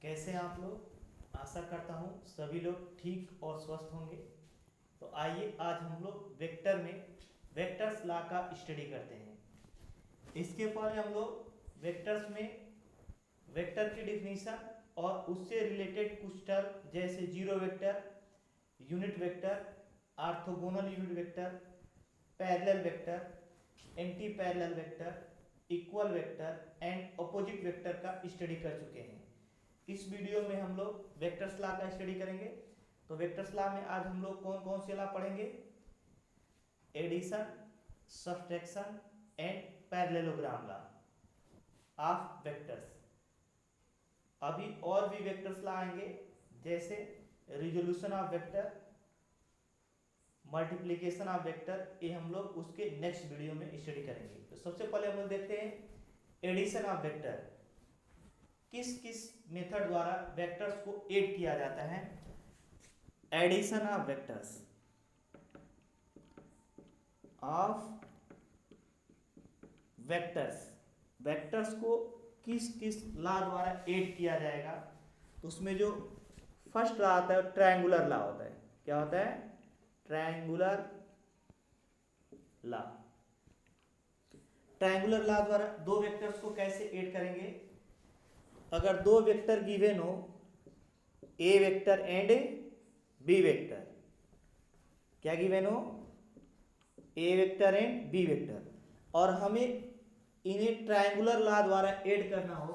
कैसे हैं आप लोग। आशा करता हूँ सभी लोग ठीक और स्वस्थ होंगे। तो आइए आज हम लोग वेक्टर में वेक्टर्स लॉ का स्टडी करते हैं। इसके पहले हम लोग वेक्टर्स में वेक्टर की डिफिनीशन और उससे रिलेटेड कुछ टर्म जैसे zero vector, unit vector, orthogonal unit vector, parallel vector, anti parallel vector, equal vector and opposite vector का स्टडी कर चुके हैं। इस वीडियो में हम लोग वेक्टर्स लॉ का स्टडी करेंगे। तो वेक्टर्स लॉ में आज हम लोग कौन कौन से लॉ पढ़ेंगे? Addition, subtraction and parallelogram law of vectors. अभी और भी वेक्टर्स लॉ आएंगे जैसे resolution of vector, multiplication of vector, ये हम लोग उसके नेक्स्ट वीडियो में स्टडी करेंगे। तो सबसे पहले हम लोग देखते हैं एडिशन ऑफ वेक्टर। किस किस मेथड द्वारा वेक्टर्स को ऐड किया जाता है? एडिशन ऑफ वेक्टर्स वेक्टर्स को किस किस लॉ द्वारा ऐड किया जाएगा? तो उसमें जो फर्स्ट लॉ आता है ट्रायंगुलर लॉ होता है। क्या होता है? Triangular law. ट्रायंगुलर लॉ द्वारा दो वेक्टर्स को कैसे ऐड करेंगे? अगर दो वेक्टर गिवन हो, A vector and B vector, क्या गिवन हो? A vector and B vector, और हमें इन्हें ट्रायंगुलर लॉ द्वारा ऐड करना हो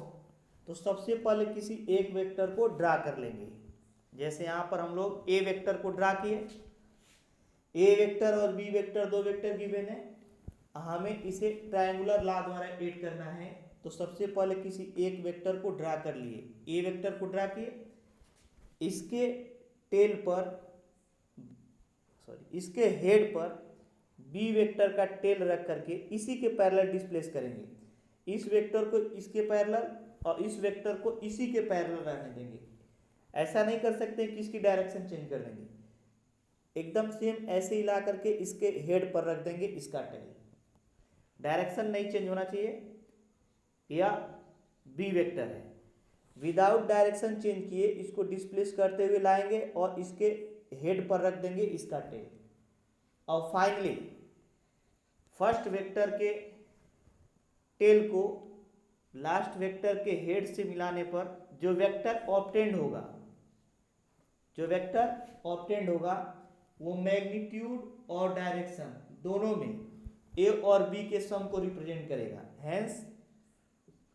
तो सबसे पहले किसी एक वेक्टर को ड्रा कर लेंगे। जैसे यहां पर हम लोग ए वेक्टर को ड्रा किए, ए वेक्टर और बी वेक्टर दो वेक्टर गिवन है, हमें इसे ट्रायंगुलर लॉ द्वारा ऐड करना है। तो सबसे पहले किसी एक वेक्टर को ड्रा कर लिए, ए वेक्टर को ड्रा किए, इसके टेल पर इसके हेड पर बी वेक्टर का टेल रख करके इसी के पैरेलल डिस्प्लेस करेंगे। इस वेक्टर को इसके पैरेलल और इस वेक्टर को इसी के पैरेलल रहने देंगे। ऐसा नहीं कर सकते कि इसकी डायरेक्शन चेंज कर देंगे, एकदम सेम ऐसे ही ला करके इसके हेड पर रख देंगे इसका टेल। डायरेक्शन नहीं चेंज होना चाहिए। या बी वेक्टर है, विदाउट डायरेक्शन चेंज किए इसको डिस्प्लेस करते हुए लाएंगे और इसके हेड पर रख देंगे इसका टेल। और फाइनली फर्स्ट वेक्टर के टेल को लास्ट वेक्टर के हेड से मिलाने पर जो वेक्टर ऑब्टेंड होगा वो मैग्नीट्यूड और डायरेक्शन दोनों में ए और बी के सम को रिप्रेजेंट करेगा। Hence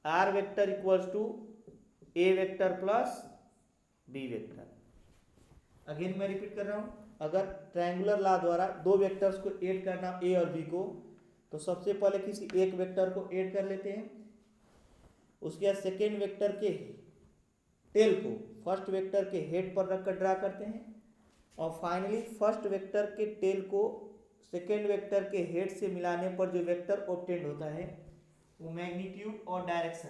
R vector equals to A vector plus B vector. Again मैं रिपीट कर रहा हूं, अगर ट्रायंगुलर लॉ द्वारा दो वेक्टर्स को ऐड करना ए और बी को, तो सबसे पहले किसी एक वेक्टर को ऐड कर लेते हैं, उसके बाद सेकेंड वेक्टर के टेल को फर्स्ट वेक्टर के हेड पर रखकर ड्रा करते हैं, और फाइनली फर्स्ट वेक्टर के टेल को सेकेंड वेक्टर के हेड से मिलाने पर जो वेक्टर ऑब्टेंड होता है वो मैग्नीट्यूड और डायरेक्शन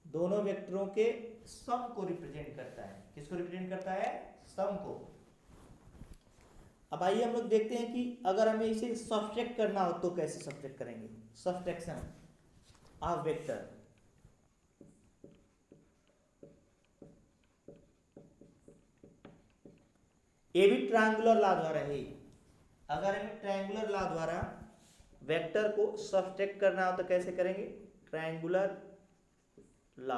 दोनों वेक्टरों के सम को रिप्रेजेंट करता है। किसको रिप्रेजेंट करता है? सम को। अब आइए हम लोग देखते हैं कि अगर हमें इसे सब्ट्रैक्ट करना हो तो कैसे सब्ट्रैक्ट करेंगे। Subtraction of vector. ये भी ट्रायंगुलर लॉ द्वारा है। अगर हमें ट्रायंगुलर लॉ द्वारा वेक्टर को सब्ट्रैक्ट करना हो तो कैसे करेंगे? ट्रायंगुलर लॉ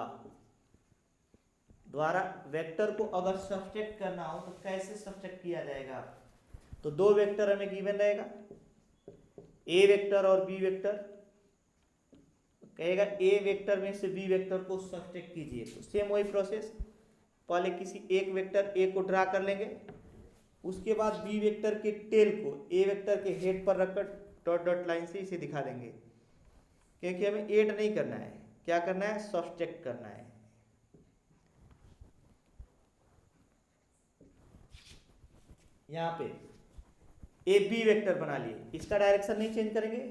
द्वारा वेक्टर को अगर सब्ट्रैक्ट करना हो तो कैसे सब्ट्रैक्ट किया जाएगा? तो दो वेक्टर हमें गिवन रहेगा, ए वेक्टर और बी वेक्टर। कहेगा ए वेक्टर में से बी वेक्टर को सब्ट्रैक्ट कीजिए। तो सेम वही प्रोसेस, पहले किसी एक वेक्टर ए को ड्रा कर लेंगे, उसके बाद बी वेक्टर के टेल को ए वेक्टर के हेड पर रखकर डॉट डॉट लाइन से इसे दिखा देंगे, क्योंकि हमें ऐड नहीं करना है, क्या करना है? सब्ट्रैक्ट करना है। यहां पे ए बी वेक्टर बना लिए, इसका डायरेक्शन नहीं चेंज करेंगे,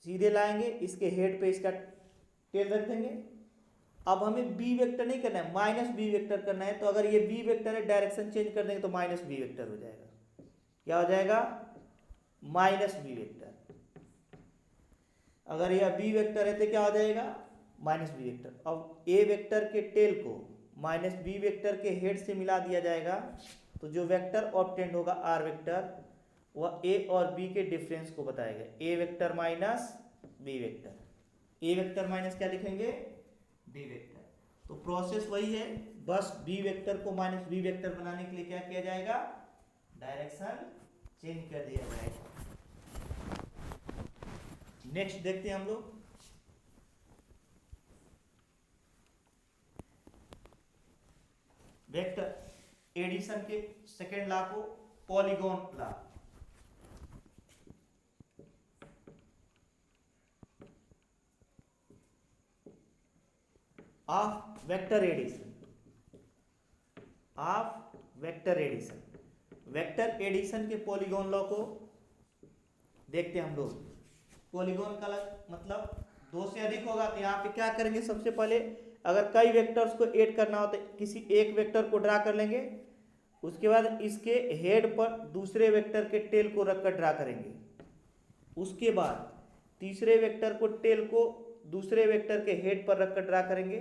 सीधे लाएंगे, इसके हेड पे इसका टेल रख देंगे। अब हमें बी वेक्टर नहीं करना है, माइनस बी वेक्टर करना है। तो अगर ये बी वेक्टर है, डायरेक्शन चेंज कर देंगे तो माइनस बी वेक्टर हो जाएगा। क्या हो जाएगा? Minus B vector. अगर यह बी वेक्टर है तो क्या हो जाएगा? Minus B vector. अब ए वेक्टर के टेल को माइनस बी वेक्टर के हेड से मिला दिया जाएगा, तो जो वेक्टर ऑब्टेंड होगा आर वेक्टर, वह ए और बी के डिफरेंस को बताएगा। A vector minus B vector, A vector minus क्या लिखेंगे, बी वेक्टर। तो प्रोसेस वही है, बस बी वेक्टर को माइनस बी वेक्टर बनाने के लिए क्या किया जाएगा, डायरेक्शन चेंज कर दिया जाएगा। नेक्स्ट देखते हैं हम लोग, वेक्टर एडिशन के सेकेंड लॉ को polygon law. Of vector addition, of vector addition, vector addition के पॉलीगॉन लॉ को देखते हैं हम लोग। पॉलीगॉन का मतलब दो से अधिक होगा, तो यहाँ पे क्या करेंगे, सबसे पहले अगर कई वेक्टर्स को ऐड करना हो तो किसी एक वेक्टर को ड्रा कर लेंगे, उसके बाद इसके हेड पर दूसरे वेक्टर के टेल को रखकर ड्रा करेंगे, उसके बाद तीसरे वेक्टर को टेल को दूसरे वेक्टर के हेड पर रखकर ड्रा करेंगे,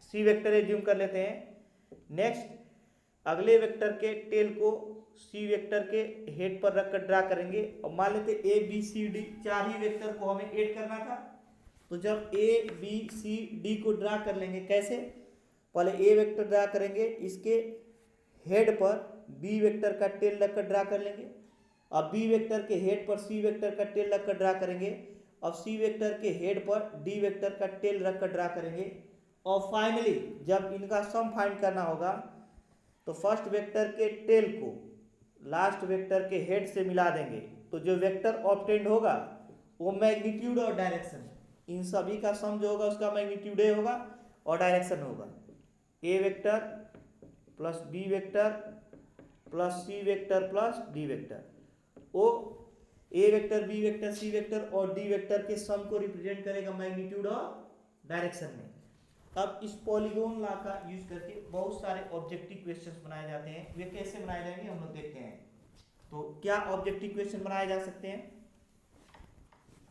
सी वेक्टर एज्यूम कर लेते हैं। नेक्स्ट अगले वेक्टर के टेल को सी वेक्टर के हेड पर रखकर ड्रा करेंगे, और मान लेते ए बी सी डी चार ही वेक्टर को हमें ऐड करना था, तो जब ए बी सी डी को ड्रा कर लेंगे, कैसे, पहले ए वेक्टर ड्रा करेंगे, इसके हेड पर बी वेक्टर का टेल रखकर ड्रा कर लेंगे, अब बी वेक्टर के हेड पर सी वेक्टर का टेल रखकर ड्रा करेंगे, अब सी वेक्टर के हेड पर डी वेक्टर का टेल रखकर ड्रा करेंगे, और फाइनली जब इनका सम फाइंड करना होगा तो फर्स्ट वेक्टर के टेल को लास्ट वेक्टर के हेड से मिला देंगे, तो जो वेक्टर ऑब्टेंड होगा वो मैग्नीट्यूड और डायरेक्शन, इन सभी का सम जो होगा उसका मैग्नीट्यूड ए होगा और डायरेक्शन होगा। A vector plus B vector plus C vector plus D vector, वो A vector B vector C vector और डी वेक्टर के सम को रिप्रेजेंट करेगा मैग्नीट्यूड और डायरेक्शन में। अब इस पॉलीगॉन लॉ का यूज करके बहुत सारे ऑब्जेक्टिव क्वेश्चंस बनाए जाते हैं, वे कैसे बनाए जाएंगे हम लोग देखते हैं। तो क्या ऑब्जेक्टिव क्वेश्चन बनाए जा सकते हैं,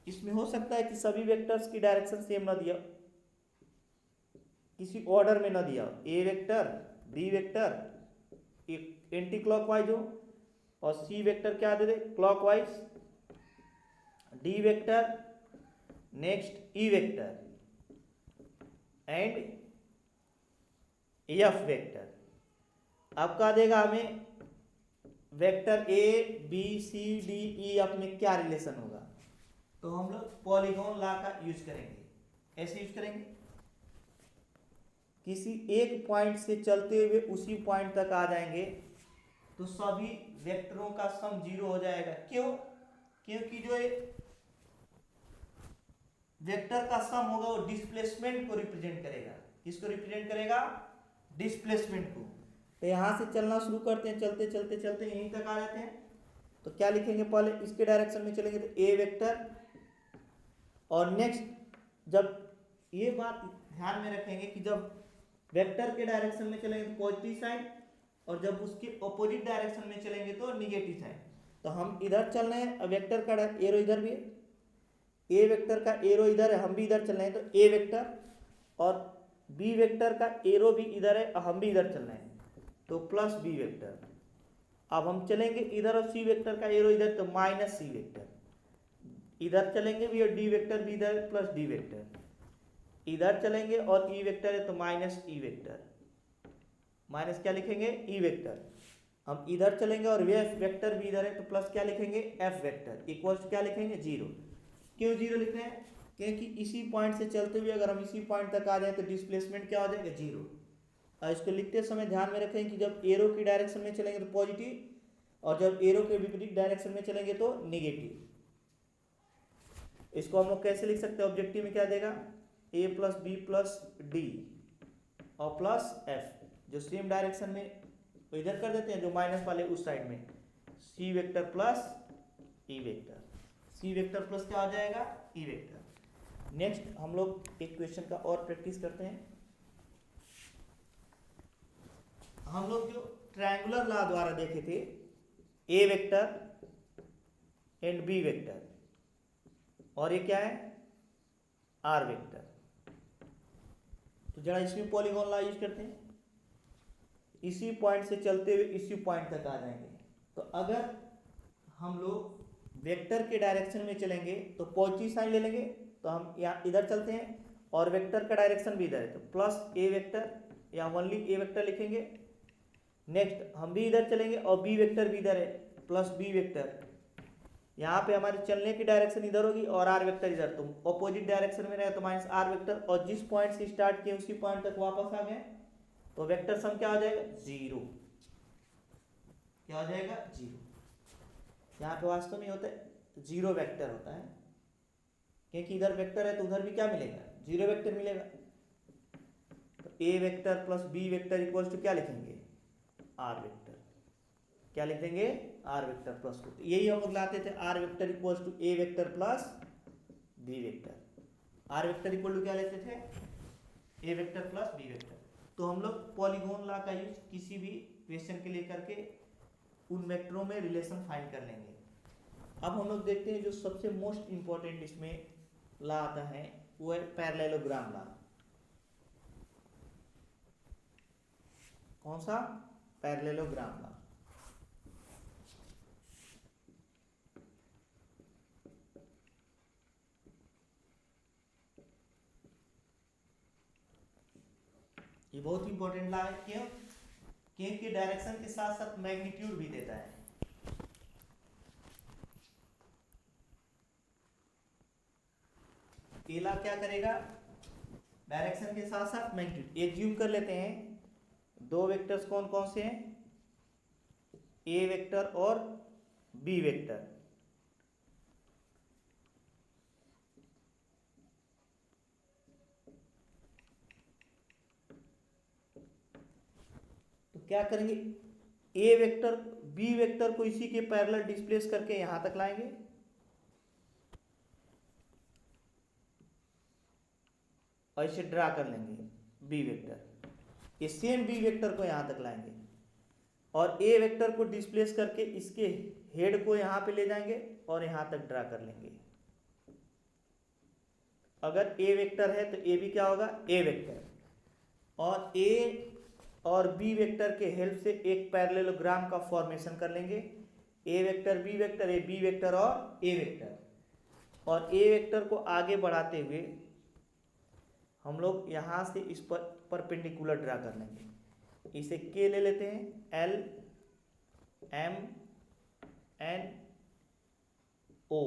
इसमें हो सकता है कि सभी वेक्टर्स की डायरेक्शन सेम ना दिया, किसी ऑर्डर में ना दिया, ए वेक्टर बी वेक्टर एक एंटी क्लॉकवाइज हो और सी वेक्टर क्या दे दे clockwise, D vector next E vector and F vector. अब क्या देगा हमें, vector A B C D E F में क्या रिलेशन होगा, तो हम लोग पॉलीगॉन लॉ का यूज करेंगे। ऐसे यूज करेंगे, किसी एक पॉइंट से चलते हुए उसी पॉइंट तक आ जाएंगे तो सभी वेक्टरों का सम जीरो हो जाएगा। क्यों, क्योंकि जो वेक्टर का सम होगा वो डिस्प्लेसमेंट को रिप्रेजेंट करेगा। किसको रिप्रेजेंट करेगा, डिस्प्लेसमेंट को। तो यहां से चलना शुरू करते हैं, चलते चलते चलते यहीं तक आ जाते हैं, तो क्या लिखेंगे, पहले इसके डायरेक्शन में चलेंगे तो ए वेक्टर, और नेक्स्ट जब ये बात ध्यान में रखेंगे कि जब वेक्टर के डायरेक्शन में चलेंगे तो पॉजिटिव साइन, और जब उसके अपोजिट डायरेक्शन में चलेंगे तो निगेटिव साइन। तो हम इधर चल रहे हैं, वेक्टर का एरो इधर भी है, ए वेक्टर का एरो इधर है, हम भी इधर चल रहे हैं, तो ए वेक्टर, और बी वेक्टर का एरो भी इधर है और हम भी इधर चल रहे हैं, तो प्लस बी वेक्टर। अब हम चलेंगे इधर और सी वेक्टर का एरो इधर, तो माइनस सी वेक्टर, इधर चलेंगे भी और डी वेक्टर भी इधर प्लस डी वेक्टर, इधर चलेंगे और ई वेक्टर है तो माइनस ई वेक्टर, माइनस क्या लिखेंगे ई वेक्टर। हम इधर चलेंगे और वे वेक्टर भी इधर है तो प्लस क्या लिखेंगे एफ वेक्टर, इक्वल्स क्या लिखेंगे जीरो। क्यों जीरो लिख रहे हैं, क्योंकि इसी पॉइंट से चलते हुए अगर हम इसी पॉइंट तक आ जाए तो डिस्प्लेसमेंट क्या हो जाएगा जीरो। और इसको लिखते समय ध्यान में रखें कि जब एरो की डायरेक्शन में चलेंगे तो पॉजिटिव, और जब एरो के विपरीत डायरेक्शन में चलेंगे तो निगेटिव। इसको हम लोग कैसे लिख सकते हैं, ऑब्जेक्टिव में क्या देगा, ए प्लस बी प्लस डी और प्लस एफ, जो सेम डायरेक्शन में तो इधर कर देते हैं, जो माइनस वाले उस साइड में सी vector plus E vector, C vector plus क्या हो जाएगा ई वेक्टर। नेक्स्ट हम लोग एक क्वेश्चन का और प्रैक्टिस करते हैं। हम लोग जो ट्रायंगुलर लॉ द्वारा देखे थे, A vector and B vector, और ये क्या है आर वेक्टर। तो जरा इसमें पॉलीगॉन लॉ यूज करते हैं, इसी पॉइंट से चलते हुए इसी पॉइंट तक आ जाएंगे। तो अगर हम लोग वेक्टर के डायरेक्शन में चलेंगे तो पॉजिटिव साइन ले लेंगे, तो हम यहाँ इधर चलते हैं, और वेक्टर का डायरेक्शन भी इधर है तो प्लस ए वेक्टर या ओनली ए वेक्टर लिखेंगे। नेक्स्ट हम भी इधर चलेंगे और बी वेक्टर भी इधर है, प्लस बी वेक्टर। यहाँ पे हमारे चलने की डायरेक्शन इधर होगी और आर वेक्टर इधर, तो ऑपोजिट डायरेक्शन में रहेगा तो माइनस आर वेक्टर, और जिस पॉइंट से स्टार्ट किए उसी पॉइंट तक वापस आ गए तो वेक्टर सम क्या हो जाएगा, जीरो। क्या हो जाएगा, जीरो। यहाँ पे वास्तव में होता है जीरो वेक्टर होता है, क्योंकि इधर वेक्टर है तो उधर भी क्या मिलेगा, जीरो वेक्टर मिलेगा। तो A vector plus B vector equal to क्या लिखेंगे, आर वेक्टर। क्या लिख देंगे, आर वेक्टर प्लस टू। यही हम लोग लाते थे, R vector equal to A vector plus B vector. R vector equal to क्या लेते थे, A vector plus B vector. तो हम लोग पॉलीगॉन लॉ का यूज किसी भी क्वेश्चन के लिए करके उन वेक्टरों में रिलेशन फाइंड कर लेंगे। अब हम लोग देखते हैं जो सबसे मोस्ट इंपॉर्टेंट इसमें लॉ आता है वो है पैरेललोग्राम लॉ। कौन सा, पैरेललोग्राम लॉ। ये बहुत इंपॉर्टेंट लॉ है, क्यों, क्योंकि डायरेक्शन के साथ साथ मैग्नीट्यूड भी देता है। ये लॉ क्या करेगा, डायरेक्शन के साथ साथ मैग्नीट्यूड। एज्यूम कर लेते हैं दो वेक्टर्स कौन कौन से हैं, ए वेक्टर और बी वेक्टर। तो क्या करेंगे, ए वेक्टर बी वेक्टर को इसी के पैरेलल डिस्प्लेस करके यहां तक लाएंगे, और इसे ड्रा कर लेंगे बी वेक्टर। ये सेम बी वेक्टर को यहां तक लाएंगे और ए वेक्टर को डिस्प्लेस करके इसके हेड को यहां पे ले जाएंगे और यहां तक ड्रा कर लेंगे। अगर ए वेक्टर है तो ए भी क्या होगा, ए वेक्टर, और ए और बी वेक्टर के हेल्प से एक पैरेललोग्राम का फॉर्मेशन कर लेंगे, A vector B vector, A B vector और ए वेक्टर। और ए वेक्टर को आगे बढ़ाते हुए हम लोग यहाँ से इस पर परपेंडिकुलर ड्रा कर लेंगे। इसे के ले लेते हैं, L M N O.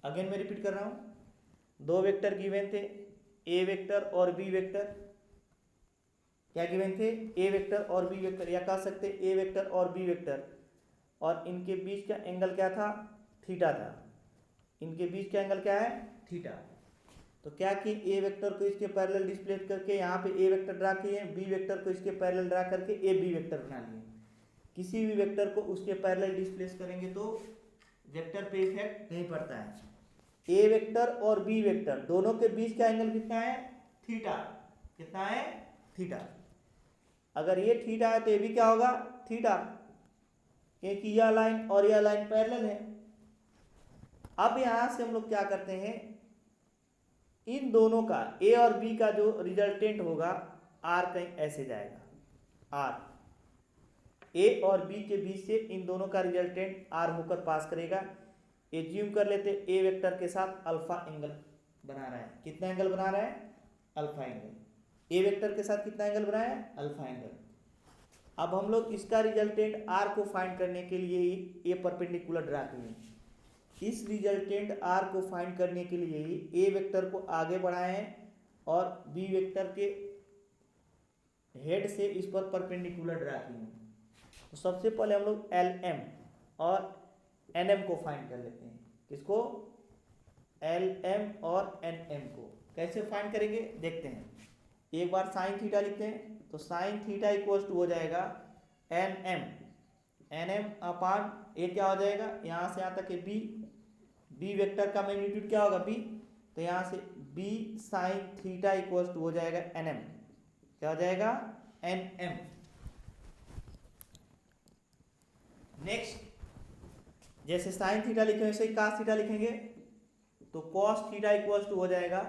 Again मैं रिपीट कर रहा हूं, दो वेक्टर गिवन थे, ए वेक्टर और बी वेक्टर। क्या गिवन थे, ए वेक्टर और बी वेक्टर, या कह सकते ए वेक्टर और बी वेक्टर, और इनके बीच का एंगल क्या था, थीटा था। इनके बीच का एंगल क्या है, थीटा। तो क्या कि ए वेक्टर को इसके पैरेलल डिस्प्ले करके यहाँ पे ए वेक्टर ड्रा किए, बी वेक्टर को इसके पैरेलल ड्रा करके ए बी वेक्टर बना लिए। किसी भी वेक्टर को उसके पैरेलल डिस्प्लेस करेंगे तो वेक्टर पे इफेक्ट नहीं पड़ता है। ए वेक्टर और बी वेक्टर दोनों के बीच का एंगल कितना है, थीटा। कितना है, थीटा। अगर ये थीटा है तो ये भी क्या होगा, थीटा, क्योंकि यह लाइन और यह लाइन पैरेलल है। अब यहां से हम लोग क्या करते हैं, इन दोनों का ए और बी का जो रिजल्टेंट होगा आर कहीं ऐसे जाएगा, आर ए और बी के बीच से इन दोनों का रिजल्टेंट आर होकर पास करेगा। एज्यूम कर लेते ए वेक्टर के साथ अल्फा एंगल बना रहा है। कितना एंगल बना रहा है, अल्फा एंगल। ए वेक्टर के साथ कितना एंगल बनाया है, अल्फा एंगल। अब हम लोग इसका रिजल्टेंट आर को फाइंड करने के लिए ये परपेंडिकुलर ड्रा किए। इस रिजल्टेंट आर को फाइंड करने के लिए ही ए वेक्टर को आगे बढ़ाए हैं और बी वेक्टर के हेड से इस पर परपेंडिकुलर ड्रा किए हैं। तो सबसे पहले हम लोग एल एम और एन एम को फाइंड कर लेते हैं। किसको, एल एम और एन एम को। कैसे फाइंड करेंगे देखते हैं। एक बार साइन थीटा लिखते हैं, तो साइन थीटा इक्वल टू हो जाएगा एन एम अपान ए क्या हो जाएगा, यहाँ से यहाँ तक है बी, बी वेक्टर का मैग्नीट्यूड क्या होगा, बी, तो यहाँ से B sine theta equal to हो जाएगा एन एम। क्या हो जाएगा, एन एम। नेक्स्ट जैसे साइन थीटा लिखे वैसे ही कॉस थीटा लिखेंगे, तो कॉस थीटा इक्वल टू हो जाएगा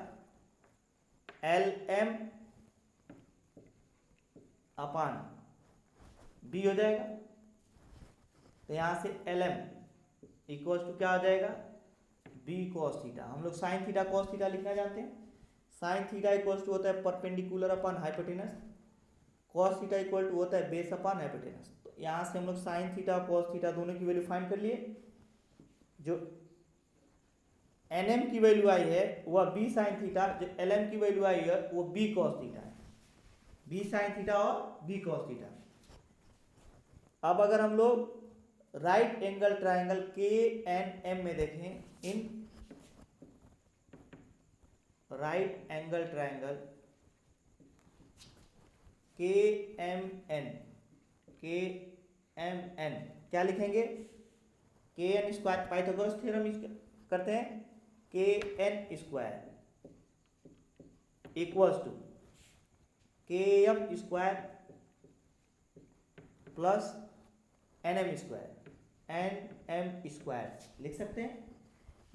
एल एम अपान बी हो जाएगा। तो यहां से एल एम इक्वल टू क्या हो जाएगा, बी कॉस थीटा। हम लोग साइन थीटा कॉस थीटा लिखना जानते हैं। साइन थीटा इक्वल टू होता है perpendicular upon hypotenuse, cos theta equal to होता है बेस अपॉन हाइपोटेनस। तो यहाँ से हम लोग साइन थीटा कॉस थीटा दोनों की वैल्यू फाइंड कर लिए। जो एन एम की वैल्यू आई है वह बी साइन थीटा, जो एल एम की वैल्यू आई है वो बी कॉस थीटा है, बी साइन थीटा और बी कॉस थीटा। अब अगर हम लोग राइट एंगल ट्राइंगल के एन एम में देखें, इन राइट एंगल ट्राइंगल के एम एन, के एम एन क्या लिखेंगे, के एन स्क्वायर, पाइथागोरस थ्योरम करते हैं, K N square equals to K M square plus N M square, N M square लिख सकते हैं।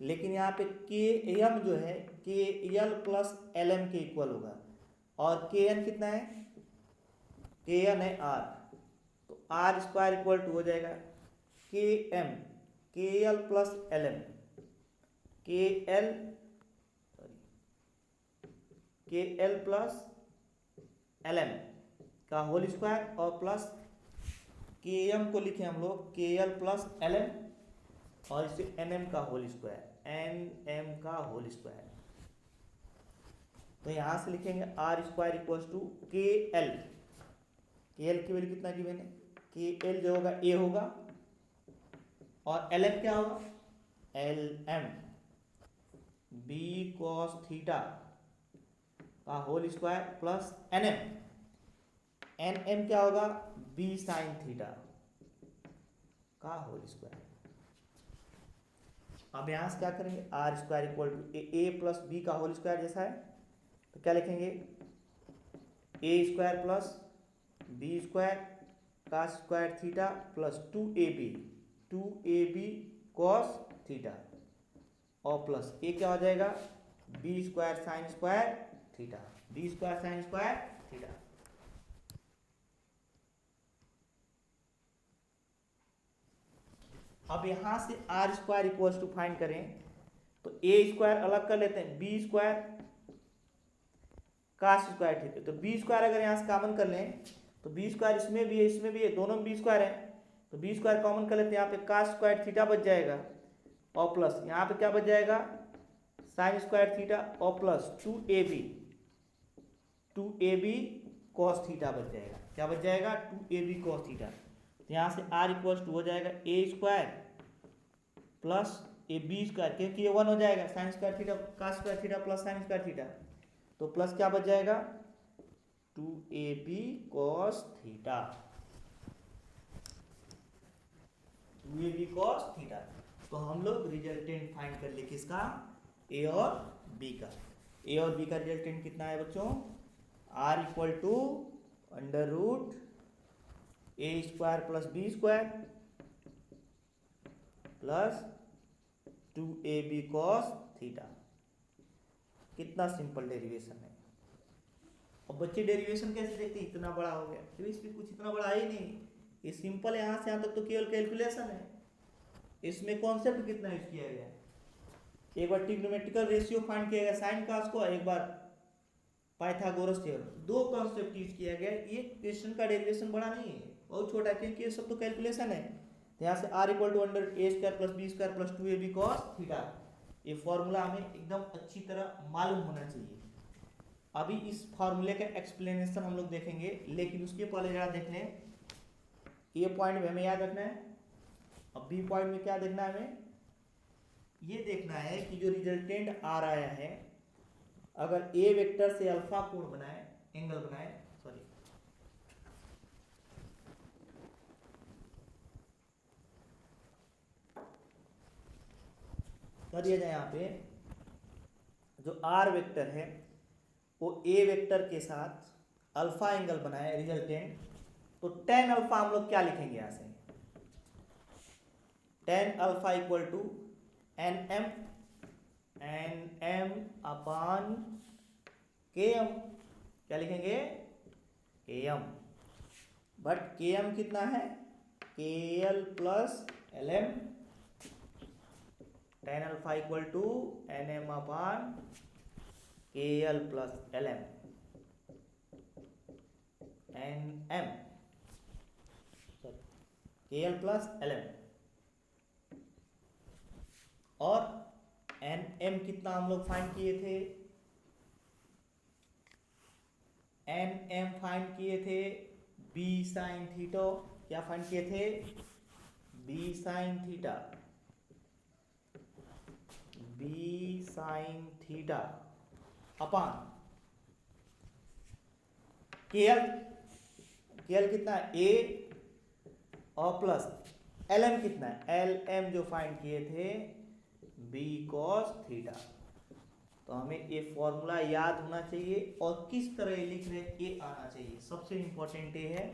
लेकिन यहाँ पे के एम जो है K L plus L M के इक्वल होगा, और के एन कितना है, के एन है आर, तो आर स्क्वायर इक्वल टू हो जाएगा के M K L plus L M, K L के एल प्लस एल एम का होल स्क्वायर और प्लस के एम को लिखे हम लोग के एल प्लस एल एम और इसे एन एम का होल स्क्वायर, एन एम का होल स्क्वायर। तो यहां से लिखेंगे आर स्क्वायर इक्वल्स टू के एल की वैल्यू कितना गिवन है, के एल जो होगा ए होगा और एल एम क्या होगा, L M B cos theta का whole square plus N M क्या होगा, बी साइन थीटा का होल स्क्वायर। अब यहां से क्या करेंगे, R square equal to A plus B का होल स्क्वायर जैसा है, तो क्या लिखेंगे, A square plus B square का square theta plus two A B cos theta और प्लस ए क्या हो जाएगा, B square sine square theta, B square sine square theta. अब यहां से R square equals to find करें तो ए स्क्वायर अलग कर लेते हैं, B square cos square theta, तो बी स्क्वायर अगर यहां से कॉमन कर लें तो बी स्क्वायर इसमें भी है इसमें भी है, दोनों में बी स्क्वायर है, तो बी स्क्वायर कॉमन कर लेते हैं, यहाँ पे कास स्क्वायर थीटा बच जाएगा और प्लस यहाँ पे क्या बच जाएगा, साइन स्क्वायर थीटा और plus two A B cos theta बच जाएगा। क्या बच जाएगा, two A B cos theta. तो यहाँ से आर इक्वल्स टू हो जाएगा A square plus A B square, क्योंकि ये वन हो जाएगा, sine square theta cos square theta plus sine square theta, तो प्लस क्या बच जाएगा, two A B cos theta, two A B cos theta. तो हम लोग रिजल्टेंट फाइंड कर ले किसका, ए और बी का। ए और बी का रिजल्टेंट कितना है बच्चों, R equal to under root A square plus B square plus two A B cos theta. कितना सिंपल डेरिवेशन है। और बच्चे डेरिवेशन कैसे देखते हैं, इतना बड़ा हो गया, तो इसमें कुछ इतना बड़ा है ही नहीं, ये सिंपल है, यहाँ से यहाँ तक तो केवल कैलकुलेशन है, इसमें कॉन्सेप्ट कितना यूज किया गया है, एक बार ट्रिग्नोमेट्रिकल रेशियो फाइंड किया गया साइन कास को, एक बार पाइथागोरस थ्योरम, दो कॉन्सेप्ट यूज किया गया। ये क्वेश्चन का डेरिवेशन बड़ा नहीं है, बहुत छोटा है, क्योंकि ये सब तो कैलकुलेशन है। तो यहाँ से R equal to under A square plus B square plus two A B cos theta, ये फॉर्मूला हमें एकदम अच्छी तरह मालूम होना चाहिए। अभी इस फॉर्मूले का एक्सप्लेनेशन हम लोग देखेंगे, लेकिन उसके पहले जरा देख लें, ए पॉइंट में हमें याद रखना है, अब बी पॉइंट में क्या देखना है हमें, ये देखना है कि जो रिजल्टेंट आ रहा है, अगर ए वेक्टर से अल्फा कोण बनाए, एंगल बनाए, सॉरी कर दिया जाए, यहाँ पे जो आर वेक्टर है वो ए वेक्टर के साथ अल्फा एंगल बनाए रिजल्टेंट, तो टेन अल्फा हम लोग क्या लिखेंगे, यहां से tan alpha equal to N M upon K M, क्या लिखेंगे के एम, बट के एम कितना है K L plus L M, tan alpha equal to N M upon K L plus L M, N M K L plus L M, और N M कितना हम लोग फाइंड किए थे, एन एम फाइंड किए थे बी साइन थीटा, क्या find किए थे B sine theta, B sine theta upon K L कितना है ए, और प्लस एल एम कितना है एल एम जो फाइंड किए थे बी कॉस थीटा। तो हमें ये फॉर्मूला याद होना चाहिए और किस तरह लिख रहे हैं ये आना चाहिए, सबसे इंपॉर्टेंट ये है,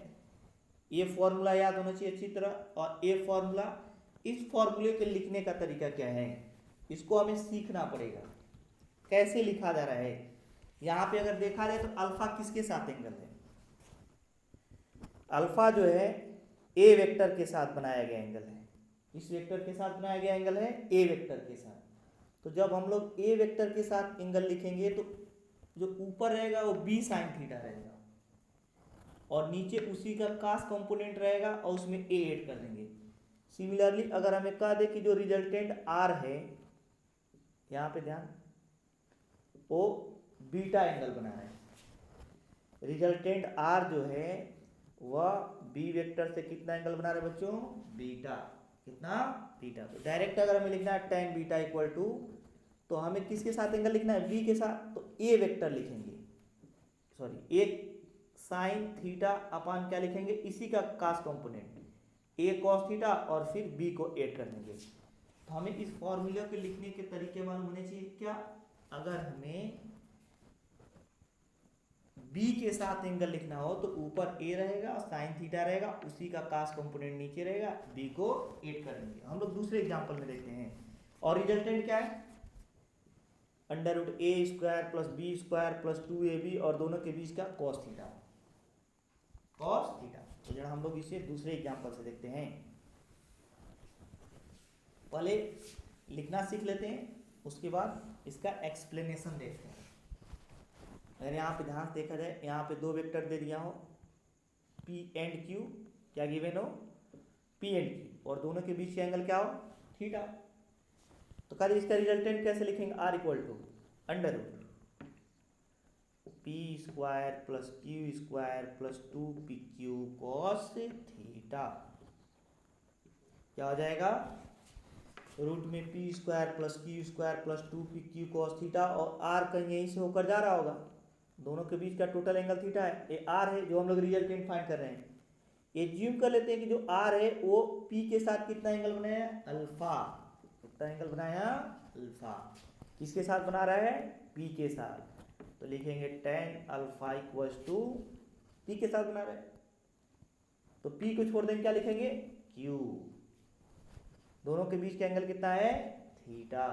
ये फॉर्मूला याद होना चाहिए अच्छी तरह। और ये फॉर्मूला, इस फॉर्मूले के लिखने का तरीका क्या है, इसको हमें सीखना पड़ेगा कैसे लिखा जा रहा है। यहाँ पे अगर देखा जाए तो अल्फा किसके साथ एंगल है, अल्फा जो है ए वेक्टर के साथ बनाया गया एंगल है, इस वेक्टर के साथ बनाया गया एंगल है ए वेक्टर के साथ। तो जब हम लोग ए वेक्टर के साथ एंगल लिखेंगे तो जो ऊपर रहेगा वो बी साइन थीटा रहेगा, और नीचे उसी का कास कंपोनेंट रहेगा और उसमें ए ऐड कर देंगे। सिमिलरली अगर हमें कह दे कि जो रिजल्टेंट आर है, यहाँ पे ध्यान, वो बीटा एंगल बना रहा है, रिजल्टेंट आर जो है वह बी वेक्टर से कितना एंगल बना रहे बच्चों, बीटा, कितना बीटा। तो डायरेक्ट अगर हमें लिखना है टेन बीटा इक्वल टू, तो हमें किसके साथ एंगल लिखना है बी के साथ, तो ए वेक्टर लिखेंगे, सॉरी एक साइन थीटा अपान क्या लिखेंगे इसी का कास कंपोनेंट ए कॉस थीटा, और फिर बी को ऐड कर देंगे। तो हमें इस फॉर्मूले के लिखने के तरीके मालूम होने चाहिए क्या, अगर हमें बी के साथ एंगल लिखना हो तो ऊपर ए रहेगा और साइन थीटा रहेगा, उसी का कास कंपोनेंट नीचे रहेगा, बी को ऐड कर देंगे। हम लोग दूसरे एग्जांपल में देखते हैं, और रिजल्टेंट क्या है under root A square plus B square plus 2ab, और दोनों के बीच का कॉस थीटा, कॉस थीटा। तो जरा हम लोग इसे दूसरे एग्जांपल से देखते हैं, पहले लिखना सीख लेते हैं, उसके बाद इसका एक्सप्लेनेशन देखते हैं। अगर यहाँ पे ध्यान से देखा जाए, यहाँ पे दो वेक्टर दे दिया हो P एंड Q, क्या गिवन हो P एंड Q, और दोनों के बीच का एंगल क्या हो थीटा। तो कल इसका रिजल्टेंट कैसे लिखेंगे, R equal to under root P square plus Q square plus 2pq cos theta, क्या हो जाएगा रूट में P square plus Q square plus 2pq cos theta, और R कहीं यहीं से होकर जा रहा होगा, दोनों के बीच का टोटल एंगल थीटा है, ये R है जो हम लोग रिजल्टेंट फाइंड कर रहे हैं। एज्यूम कर लेते हैं कि जो R है वो P के साथ कितना एंगल बनाया अल्फा, कितना एंगल बनाया अल्फा, किसके साथ बना रहा है P के साथ, तो लिखेंगे tan alpha equals to P के साथ बना रहे हैं, तो P को छोड़ देंगे क्या लिखेंगे Q, दोनों के बीच का एंगल कितना है थीटा,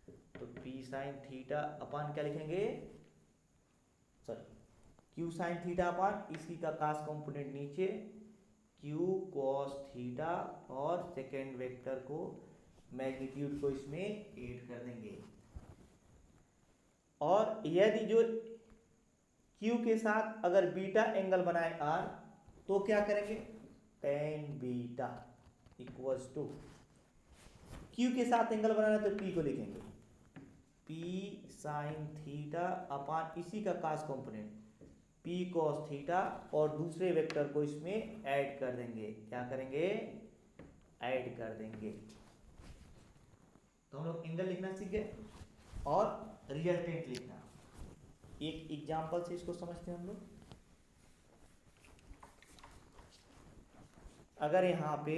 तो P साइन थीटा अपान क्या लिखेंगे, सॉरी Q साइन थीटा अपान इसी का कास कंपोनेंट नीचे Q कॉस थीटा, और सेकेंड वेक्टर को मैग्नीट्यूड को इसमें ऐड कर देंगे। और यदि जो Q के साथ अगर बीटा एंगल बनाए R, तो क्या करेंगे tan beta equals to, Q के साथ एंगल बनाना तो P को लिखेंगे P साइन थीटा अपान इसी का कास कंपोनेंट P cos थीटा, और दूसरे वेक्टर को इसमें ऐड कर देंगे, क्या करेंगे ऐड कर देंगे। तो हम लोग एंगल लिखना सीख गए और रिजल्टेंट लिखना। एक एग्जांपल से इसको समझते हैं हम लोग। अगर यहाँ पे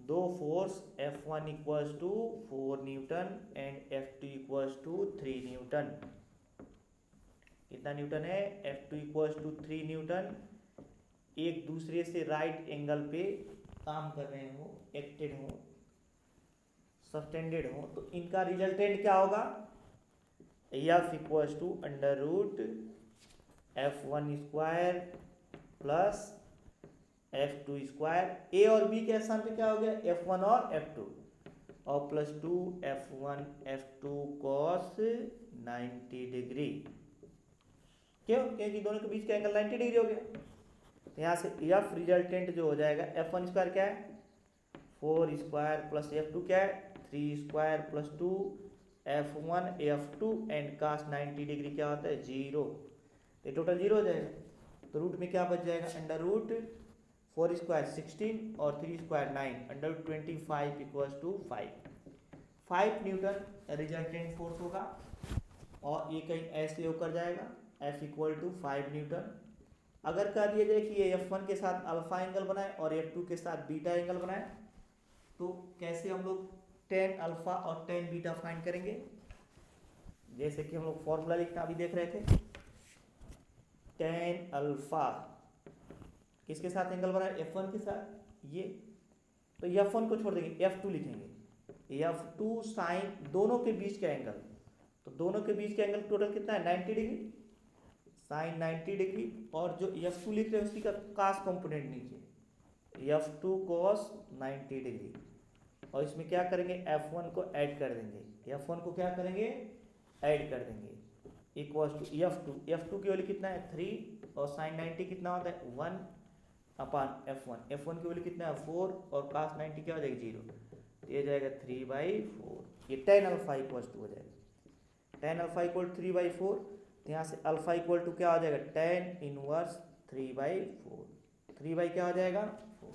दो force F1 equals to 4 newton and F2 equals to 3 newton, कितना न्यूटन है F2 इक्वल्स टू 3 न्यूटन, एक दूसरे से राइट एंगल पे काम कर रहे हो, एक्टेड हो, सस्टेंडेड हो, तो इनका रिजल्टेंट क्या होगा F equals to under root F1 square plus F2 square. A और बी के स्थान पे क्या हो गया, F1 और F2, और plus 2F1 F2 cos 90 degree. क्यों, क्योंकि दोनों के बीच का एंगल 90 डिग्री हो गया। तो यहाँ से एफ रिजल्टेंट जो हो जाएगा, F1 स्क्वायर क्या है 4 स्क्वायर प्लस F2 क्या है 3 square plus 2 F1 F2 and cos 90 degree क्या होता है 0। तो टोटल 0 हो जाएगा। तो रूट में क्या बच जाएगा, अंडर रूट 4 स्क्वायर 16 और 3 square 9, under root 25 equals to 5 newton resultant force होगा। और ये कहीं ऐसे होकर जाएगा F इक्वल टू 5 न्यूटन। अगर कह दिया जाए कि ये F1 के साथ अल्फा एंगल बनाए और F2 के साथ बीटा एंगल बनाए, तो कैसे हम लोग tan अल्फा और tan बीटा फाइंड करेंगे। जैसे कि हम लोग फॉर्मूला लिखना अभी देख रहे थे, tan अल्फा किसके साथ एंगल बना है F1 के साथ, ये तो F1 को छोड़ देंगे F2 लिखेंगे, F2 साइन दोनों के बीच का एंगल, तो दोनों के बीच का एंगल टोटल कितना है 90 डिग्री, साइन 90 डिग्री। और जो F2 लिख रहे हैं उसी का cos कंपोनेंट नीचे F2 cos 90 डिग्री, और इसमें क्या करेंगे F1 को ऐड कर देंगे, F1 को क्या करेंगे ऐड कर देंगे, इक्वल्स टू F2 की वैल्यू कितना है 3 और साइन 90 कितना होता है 1 अपान F1 की वैल्यू कितना है 4 और cos 90 क्या हो जाएगी 0, ये जाएगा 3/4। ये tan अल्फा इक्वल्स टू हो जाएगा tan अल्फा इक्वल 3/4। तो यहाँ से अल्फा इक्वल टू क्या हो जाएगा tan इनवर्स 3/4, 3 क्या हो जाएगा 4।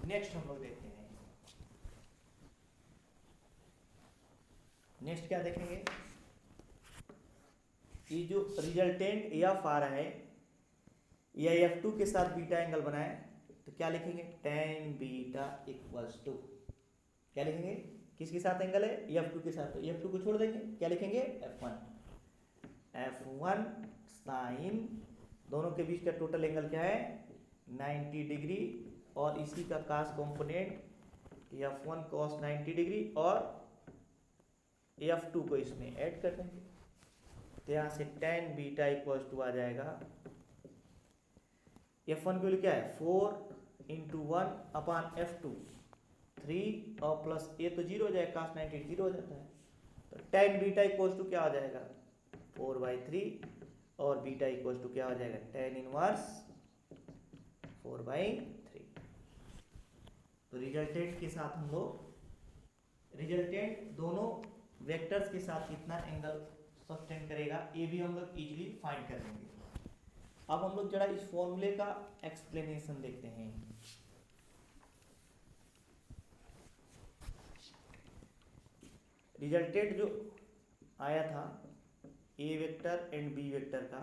नेक्स्ट हम लोग देखते हैं, नेक्स्ट क्या देखेंगे, ये जो रिजल्टेंट एफ आ रहा है या F2 के साथ बीटा एंगल बनाए, तो क्या लिखेंगे tan बीटा इक्वल्स टू, क्या लिखेंगे किसके साथ एंगल है F2 के साथ, तो F2 को छोड़ देंगे, क्या लिखेंगे F1 साइन दोनों के बीच का टोटल एंगल क्या है 90 डिग्री, और इसी का cos component F1 cos 90 degree, और F2 को इसमें ऐड कर देंगे। तो यहाँ से tan बीटा इक्वल्स टू आ जाएगा, F1 की वैल्यू क्या है 4 इंटू 1 अपान F2 3 और प्लस ए तो 0 हो जाएगा, cos 90 0 हो जाता है। तो tan बीटा इक्वल्स टू क्या हो जाएगा 4/3 और बीटा इक्वल्स टू क्या हो जाएगा tan इनवर्स 4/3। तो रिजल्टेंट के साथ हम लोग रिजल्टेंट दोनों वेक्टर्स के साथ कितना एंगल सस्टेन करेगा ये भी हम लोग इजीली फाइंड कर लेंगे। अब हम लोग जरा इस फॉर्मूले का एक्सप्लेनेशन देखते हैं। रिजल्टेंट जो आया था ए वेक्टर एंड बी वेक्टर का,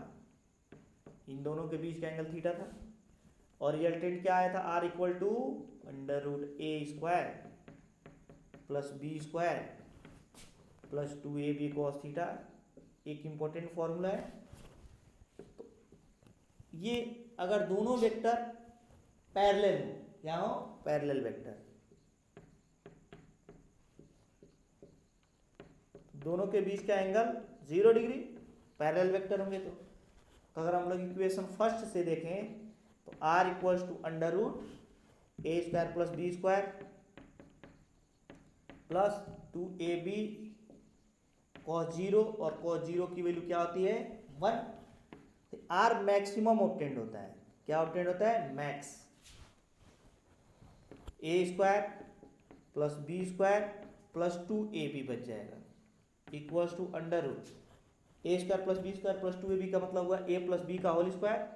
इन दोनों के बीच का एंगल थीटा था, और रिजल्टेंट क्या आया था R equal to under root A square plus B square plus 2ab cos theta. एक इंपॉर्टेंट फॉर्मूला है। तो ये अगर दोनों वेक्टर पैरेलल हो, क्या हो पैरेलल वेक्टर, दोनों के बीच का एंगल 0 डिग्री, पैरेलल वेक्टर होंगे। तो अगर हम लोग इक्वेशन फर्स्ट से देखें तो r equals to under root A square plus B square plus 2ab cos 0, और cos 0 की वैल्यू क्या होती है 1। तो r मैक्सिमम ऑब्टेंड होता है, क्या ऑब्टेंड होता है max, A square plus B square plus 2ab बच जाएगा equals to under root A square plus B square plus 2ab का मतलब हुआ a प्लस बी का होल स्क्वायर,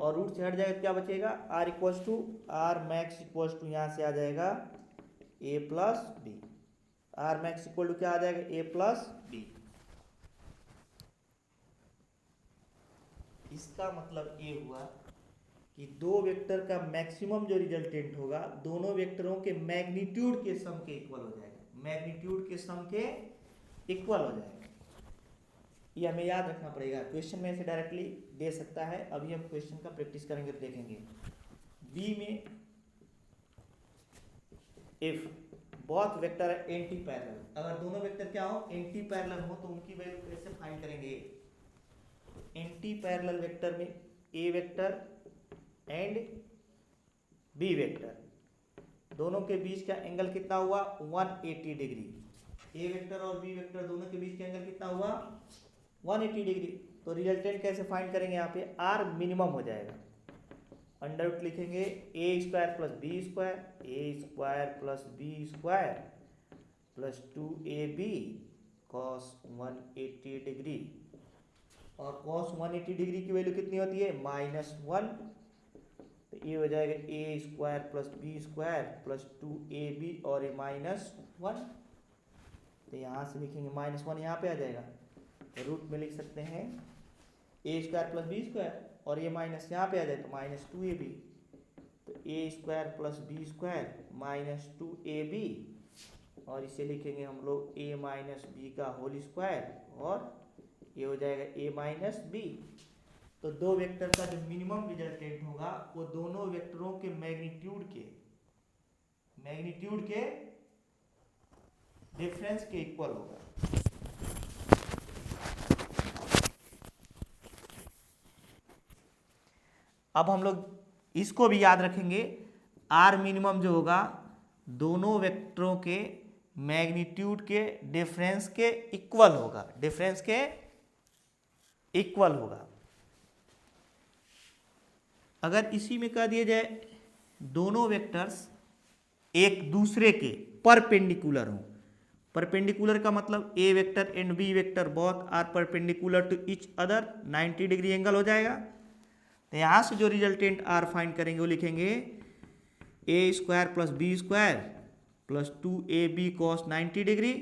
और रूट से हट जाएगा तो क्या बचेगा r equals to r max equals to यहाँ से आ जाएगा a plus B, R max equal to क्या आ जाएगा a प्लस बी। इसका मतलब ये हुआ कि दो वेक्टर का मैक्सिमम जो रिजल्टेंट होगा दोनों वेक्टरों के मैग्नीट्यूड के सम के इक्वल हो जाएगा, मैग्नीट्यूड के सम के इक्वल हो जाएगा। ये हमें याद रखना पड़ेगा, क्वेश्चन में से डायरेक्टली दे सकता है। अभी हम क्वेश्चन का प्रैक्टिस करेंगे तो देखेंगे। बी में इफ बोथ वेक्टर है एंटी पैरेलल। अगर दोनों वेक्टर क्या हो, एंटी पैरेलल हो, तो उनकी वैल्यू कैसे फाइंड करेंगे? एंटी पैरेलल वेक्टर में ए वेक्टर एंड बी वेक्टर, दोनों के बीच का एंगल कितना हुआ? 180 डिग्री। ए वेक्टर और बी वेक्टर दोनों के बीच का एंगल कितना हुआ? 180 डिग्री। तो रिजल्टेंट कैसे फाइंड करेंगे? यहाँ पे आर मिनिमम हो जाएगा, अंडर रूट लिखेंगे A square plus B square, A square plus B square plus 2ab cos 180 degree. और कॉस 180 डिग्री की वैल्यू कितनी होती है? -1। तो ये हो जाएगा A square plus B square plus 2ab और ये -1। तो यहाँ से लिखेंगे -1, यहाँ पे आ जाएगा, तो रूट में लिख सकते हैं A square plus B square, और ये माइनस यहाँ पे आ जाए तो -2ab। तो A square plus B square -2ab, और इसे लिखेंगे हम लोग a माइनस बी का होल स्क्वायर, और ये हो जाएगा a माइनस बी। तो दो वेक्टर का जो मिनिमम रिजल्टेंट होगा वो दोनों वेक्टरों के मैग्नीट्यूड के डिफरेंस के इक्वल होगा। अब हम लोग इसको भी याद रखेंगे, आर मिनिमम जो होगा दोनों वेक्टरों के मैग्नीट्यूड के डिफरेंस के इक्वल होगा, डिफरेंस के इक्वल होगा। अगर इसी में कह दिया जाए दोनों वेक्टर्स एक दूसरे के परपेंडिकुलर हों, परपेंडिकुलर का मतलब A vector and B vector both are perpendicular to each other, 90 degree angle हो जाएगा। तो यहाँ से जो रिजल्टेंट आर फाइंड करेंगे वो लिखेंगे A square plus B square plus 2ab cos 90 degree,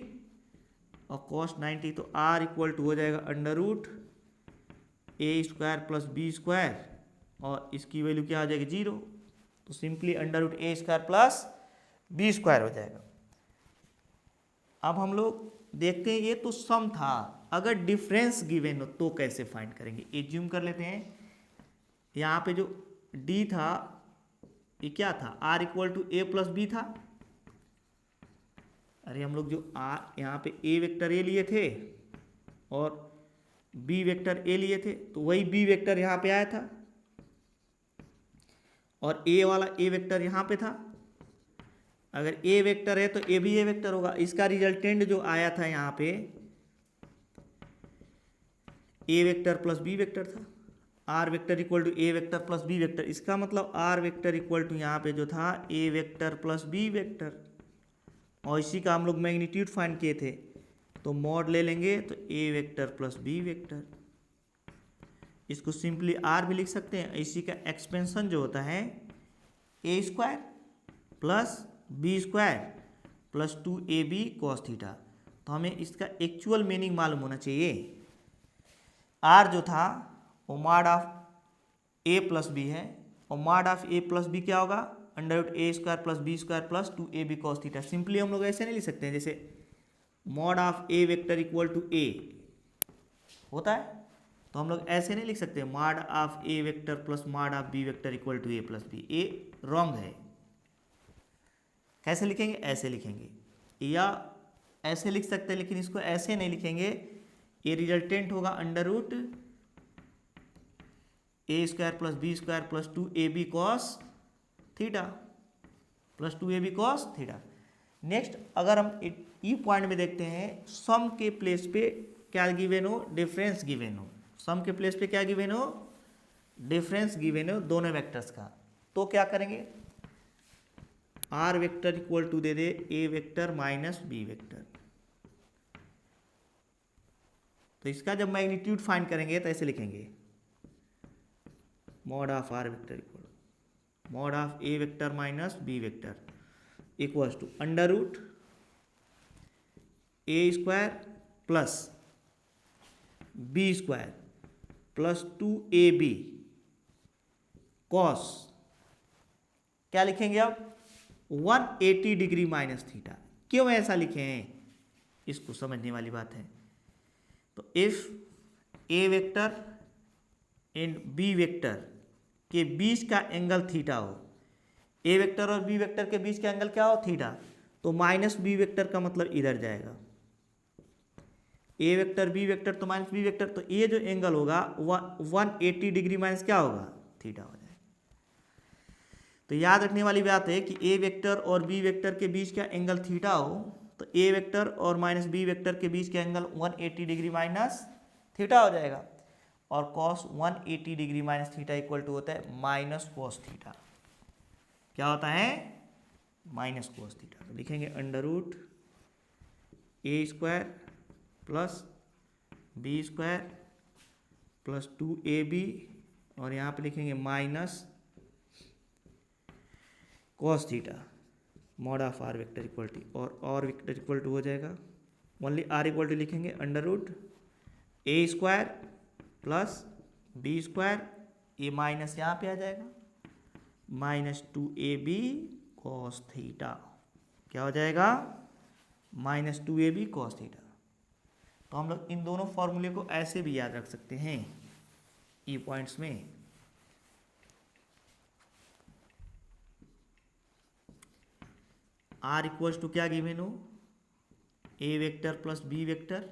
और कॉस 90 तो आर इक्वल टू हो जाएगा under root A square plus B square, और इसकी वैल्यू क्या आ जाएगी? 0। तो simply under root A square plus B square हो जाएगा। अब हम लोग देखते हैं, ये तो सम था, अगर डिफरेंस गिवन हो तो कैसे फाइंड करेंगे? एज्यूम कर लेते हैं यहाँ पे जो d था ये क्या था? r equal to A plus B था। अरे हम लोग जो r यहाँ पे a वेक्टर a लिए थे और b वेक्टर a लिए थे, तो वही b वेक्टर यहाँ पे आया था, और a वाला a वेक्टर यहाँ पे था। अगर a वेक्टर है तो a भी a वेक्टर होगा। इसका रिजल्टेंट जो आया था यहाँ पे a vector plus b vector था, R vector equal to A vector plus B vector. इसका मतलब आर वेक्टर इक्वल टू यहाँ पे जो था ए वेक्टर प्लस बी वेक्टर, और इसी का हम लोग मैग्नीट्यूड फाइंड किए थे, तो मॉड ले लेंगे तो A vector plus B vector. इसको सिंपली आर भी लिख सकते हैं। इसी का एक्सपेंशन जो होता है A square plus B square plus 2ab cos theta. तो हमें इसका एक्चुअल मीनिंग मालूम होना चाहिए। आर जो था वो mod of A plus B है, और mod of A plus B क्या होगा? Under root A square plus B square plus 2ab cos theta. Simply हम लोग ऐसे नहीं लिख सकते हैं, जैसे mod of A vector equal to A होता है, तो हम लोग ऐसे नहीं लिख सकते mod of A vector plus mod of B vector equal to A plus B. A wrong है। कैसे लिखेंगे? ऐसे लिखेंगे, या ऐसे लिख सकते हैं, लेकिन इसको ऐसे नहीं लिखेंगे। ये रिजल्टेंट होगा under root A square plus B square plus 2ab cos theta plus 2ab cos theta. Next अगर हम ई पॉइंट में देखते हैं, सम के प्लेस पे क्या गिवन हो? डिफरेंस गिवन हो। सम के प्लेस पे क्या गिवन हो? डिफरेंस गिवन हो दोनों वेक्टर्स का। तो क्या करेंगे? आर वेक्टर इक्वल टू दे दे A vector minus B vector. तो इसका जब मैग्नीट्यूड फाइंड करेंगे तो ऐसे लिखेंगे mod of R vector equal mod of A vector minus B vector equals to under root A square plus B square plus 2ab cos, क्या लिखेंगे अब? 180 डिग्री माइनस थीटा। क्यों ऐसा लिखे हैं इसको समझने वाली बात है। तो if A vector and B vector के बीच का एंगल थीटा हो, ए वेक्टर और बी वेक्टर के बीच का एंगल क्या हो? थीटा। तो माइनस बी वेक्टर का मतलब इधर जाएगा, ए वेक्टर बी वेक्टर तो माइनस बी वेक्टर, तो ये जो एंगल होगा वह 180 डिग्री माइनस क्या होगा, थीटा हो जाएगा। तो याद रखने वाली बात है कि ए वेक्टर और बी वेक्टर के बीच का एंगल थीटा हो, तो ए वेक्टर और माइनस बी वेक्टर के बीच का एंगल 180 डिग्री माइनस थीटा हो जाएगा, और cos 180 degree minus theta equal to होता है माइनस कॉस थीटा। क्या होता है, माइनस कॉस थीटा। तो लिखेंगे under root A square plus B square plus 2ab, और यहाँ पे लिखेंगे minus cos theta mod of R vector equal to, और वेक्टर इक्वल टू हो जाएगा ओनली आर इक्वल टू लिखेंगे under root A square plus B square, A minus यहाँ पे आ जाएगा माइनस 2ab कॉस थीटा। क्या हो जाएगा, माइनस 2ab कॉस थीटा। तो हम लोग इन दोनों फॉर्मूले को ऐसे भी याद रख सकते हैं ई पॉइंट्स में। आर इक्वल्स टू क्या गिवन हो, A vector plus B vector,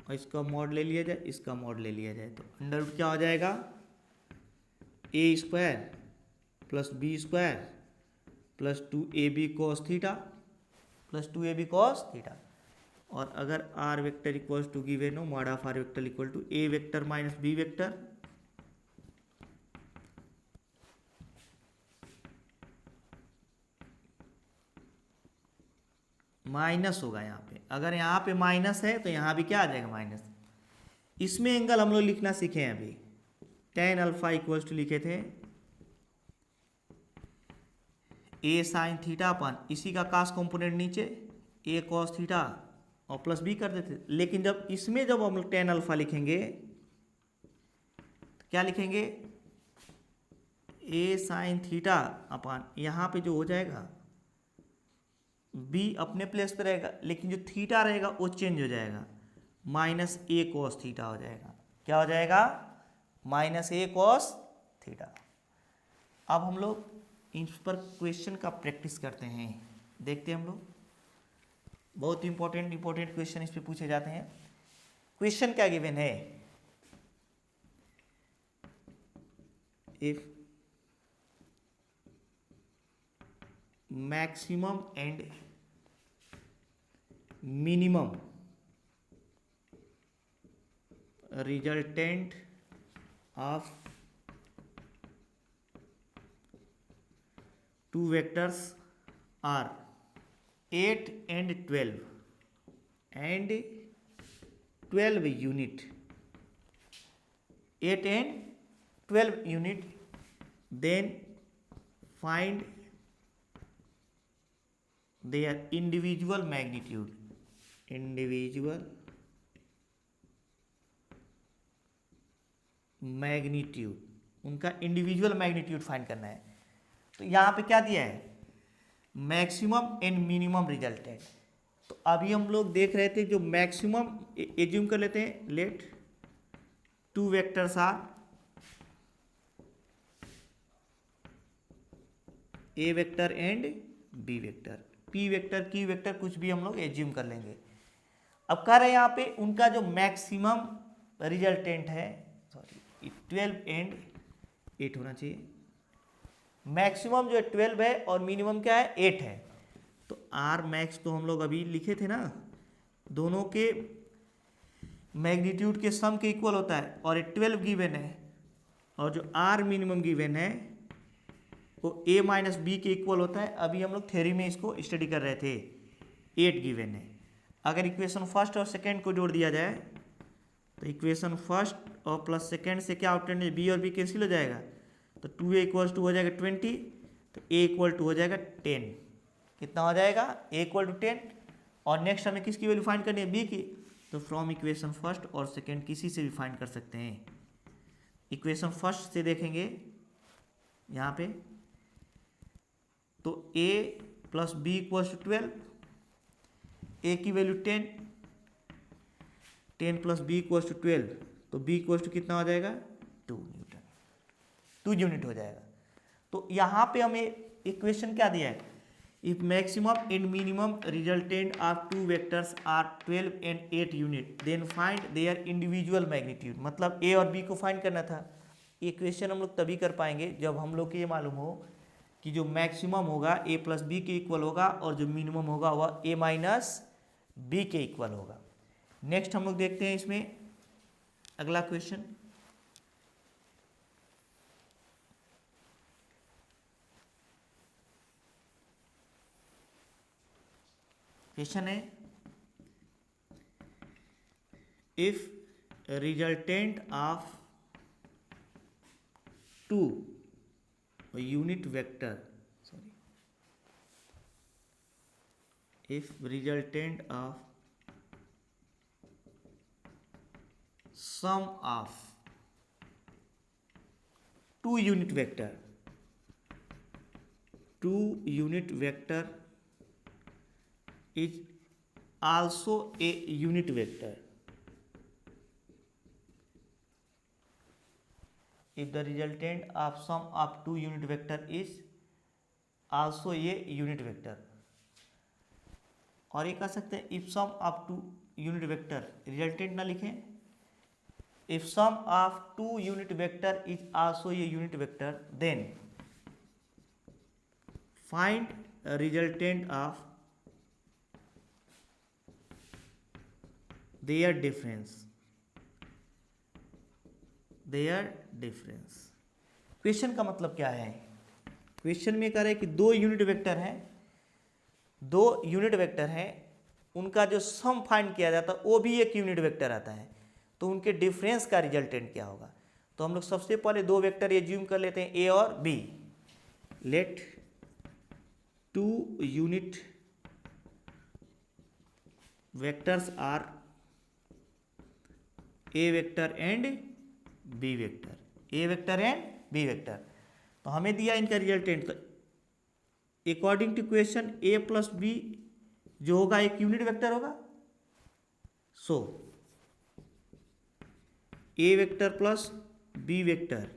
और इसका मॉड ले लिया जाए, इसका मॉड ले लिया जाए, तो अंडर रूट क्या हो जाएगा, A square plus B square plus 2ab cos theta plus 2ab cos theta. और अगर R vector equals to given हो, mod of R vector equal to A vector minus B vector, minus होगा यहाँ पे, अगर यहाँ पे माइनस है तो यहाँ भी क्या आ जाएगा, माइनस। इसमें एंगल हम लोग लिखना सीखे हैं अभी, tan अल्फा इक्वल्स टू लिखे थे ए साइन थीटा अपन, इसी का कास कंपोनेंट नीचे ए कॉस थीटा और प्लस बी कर देते। लेकिन जब इसमें जब हम लोग tan अल्फा लिखेंगे तो क्या लिखेंगे, ए साइन थीटा अपन, यहाँ पे जो हो जाएगा बी अपने प्लेस पे रहेगा, लेकिन जो थीटा रहेगा वो चेंज हो जाएगा, माइनस ए कॉस थीटा हो जाएगा। क्या हो जाएगा, माइनस ए कॉस थीटा। अब हम लोग इस पर क्वेश्चन का प्रैक्टिस करते हैं, देखते हैं हम लोग। बहुत इंपॉर्टेंट क्वेश्चन इस पे पूछे जाते हैं। क्वेश्चन क्या गिवन है, if maximum and minimum resultant of two vectors are 8 and 12 unit, 8 and 12 unit, then find their individual magnitude, उनका इंडिविजुअल मैग्नीट्यूड फाइंड करना है। तो यहाँ पे क्या दिया है, मैक्सिमम एंड मिनिमम रिजल्टेंट। तो अभी हम लोग देख रहे थे जो मैक्सिमम, एज्यूम कर लेते हैं, let two vectors are A vector and B vector, P vector Q vector कुछ भी हम लोग एज्यूम कर लेंगे। अब कह रहे हैं यहाँ पे उनका जो मैक्सिमम रिजल्टेंट है, सॉरी 12 एंड 8 होना चाहिए, मैक्सिमम जो है 12 है और मिनिमम क्या है 8 है। तो आर मैक्स तो हम लोग अभी लिखे थे ना, दोनों के मैग्नीट्यूड के सम के इक्वल होता है, और 12 गिवन है, और जो आर मिनिमम गिवन है वो ए माइनस बी के इक्वल होता है। अभी हम लोग थ्योरी में इसको स्टडी कर रहे थे, 8 गिवन है। अगर इक्वेशन फर्स्ट और सेकेंड को जोड़ दिया जाए तो इक्वेशन फर्स्ट और प्लस सेकेंड से क्या आउट, बी और बी कैंसिल हो जाएगा, तो 2a इक्वल्स टू हो जाएगा 20, तो a इक्वल टू हो जाएगा 10। कितना हो जाएगा, a इक्वल टू 10। और नेक्स्ट हमें किसकी वैल्यू फाइंड करनी है, b की, तो फ्रॉम इक्वेशन फर्स्ट और सेकेंड किसी से भी फाइंड कर सकते हैं। इक्वेशन फर्स्ट से देखेंगे यहाँ पे, तो a plus B equals to 12, a की value 10, 10 plus B equals to 12, तो b इक्वल्स टू कितना हो जाएगा, 2 यूनिट हो जाएगा। तो यहाँ पे हमें इक्वेशन क्या दिया है, if maximum and minimum resultant of two vectors are 12 and 8 unit then find their individual magnitude. मतलब ए और बी को फाइंड करना था। ये क्वेश्चन हम लोग तभी कर पाएंगे जब हम लोग को ये मालूम हो कि जो मैक्सिमम होगा ए प्लस बी के इक्वल होगा और जो मिनिमम होगा वह ए माइनस बी के इक्वल होगा। नेक्स्ट हम लोग देखते हैं इसमें अगला क्वेश्चन। क्वेश्चन है if resultant of two unit vector if resultant of sum of two unit vector is also a unit vector, if the resultant of sum of two unit vector is also a unit vector, और ये कह सकते हैं if sum of two unit vector, resultant ना लिखें, if sum of two unit vector is also a unit vector then find resultant of their difference. Question का मतलब क्या है? क्वेश्चन में कह रहे हैं कि दो यूनिट वेक्टर हैं, उनका जो सम फाइंड किया जाता है वो भी एक यूनिट वेक्टर आता है, तो उनके डिफरेंस का रिजल्टेंट क्या होगा। तो हम लोग सबसे पहले दो वेक्टर एज्यूम कर लेते हैं ए और B. Let two unit vectors are A vector and B vector, तो हमें दिया इनका रिजल्टेंट। तो according to question A plus B जो होगा एक यूनिट वेक्टर होगा, so A vector plus B vector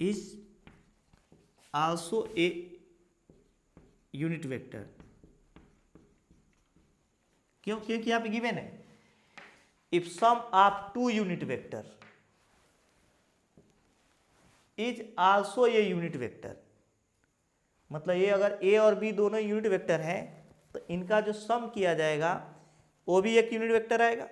is also a unit vector. क्यों? क्योंकि यहाँ पे गिवन है if sum of two unit vector is also a unit vector, मतलब ये अगर ए और बी दोनों यूनिट वेक्टर हैं तो इनका जो सम किया जाएगा वो भी एक यूनिट वेक्टर आएगा।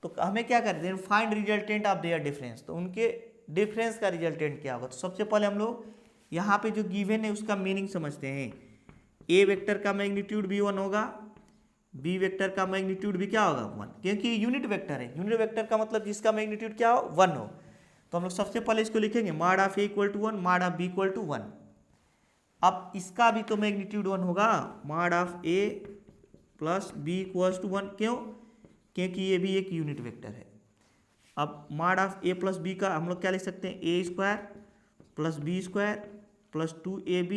तो हमें क्या करते हैं? Find resultant of their difference. तो उनके डिफरेंस का रिजल्टेंट क्या होगा? तो सबसे पहले हम लोग यहाँ पे जो गिवन है उसका मीनिंग समझते हैं। ए वेक्टर का मैग्नीट्यूड भी 1 होगा, बी वेक्टर का मैग्नीट्यूड भी क्या होगा? 1, क्योंकि यूनिट वेक्टर है। यूनिट वेक्टर का मतलब जिसका मैग्नीट्यूड क्या हो? 1 हो। तो हम लोग सबसे पहले इसको लिखेंगे mod of A equal to 1, mod of B equal to 1। अब इसका भी तो मैग्नीट्यूड 1 होगा, mod of A plus B equals to 1। क्यों? क्योंकि ये भी एक यूनिट वेक्टर है। अब mod of A plus B का हम लोग क्या लिख सकते हैं? A square plus B square plus 2ab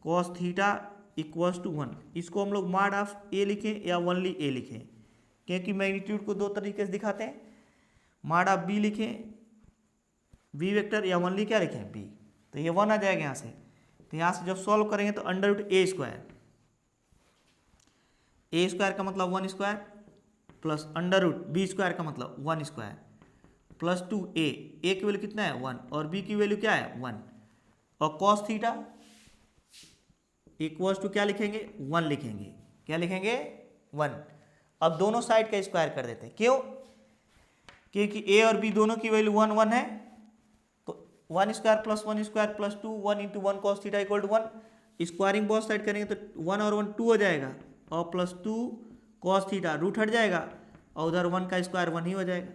cos theta equals to 1। इसको हम लोग मॉड ऑफ ए लिखें या ओनली ए लिखें, क्योंकि मैग्नीट्यूड को दो तरीके से दिखाते हैं। मॉड ऑफ बी लिखें बी वेक्टर, या ओनली क्या लिखें? बी। तो ये 1 आ जाएगा यहाँ से। तो यहाँ से जब सॉल्व करेंगे तो अंडर रूट ए स्क्वायर का मतलब 1 square plus under root B square का मतलब 1 स्क्वायर प्लस 2a। ए की वैल्यू कितना है? 1, और बी की वैल्यू क्या है? 1। और कॉस थीटा इक्वल्स टू क्या लिखेंगे? 1 लिखेंगे। क्या लिखेंगे? 1। अब दोनों साइड का स्क्वायर कर देते हैं। क्यों? क्योंकि ए और बी दोनों की वैल्यू 1 1 है, तो 1 square plus 1 square plus 2, 1 into 1 cos theta equal to 1। Squaring both side करेंगे तो 1 और 1 2 हो जाएगा, और प्लस 2 कॉस थीटा रूट हट जाएगा, और उधर 1 का स्क्वायर 1 ही हो जाएगा।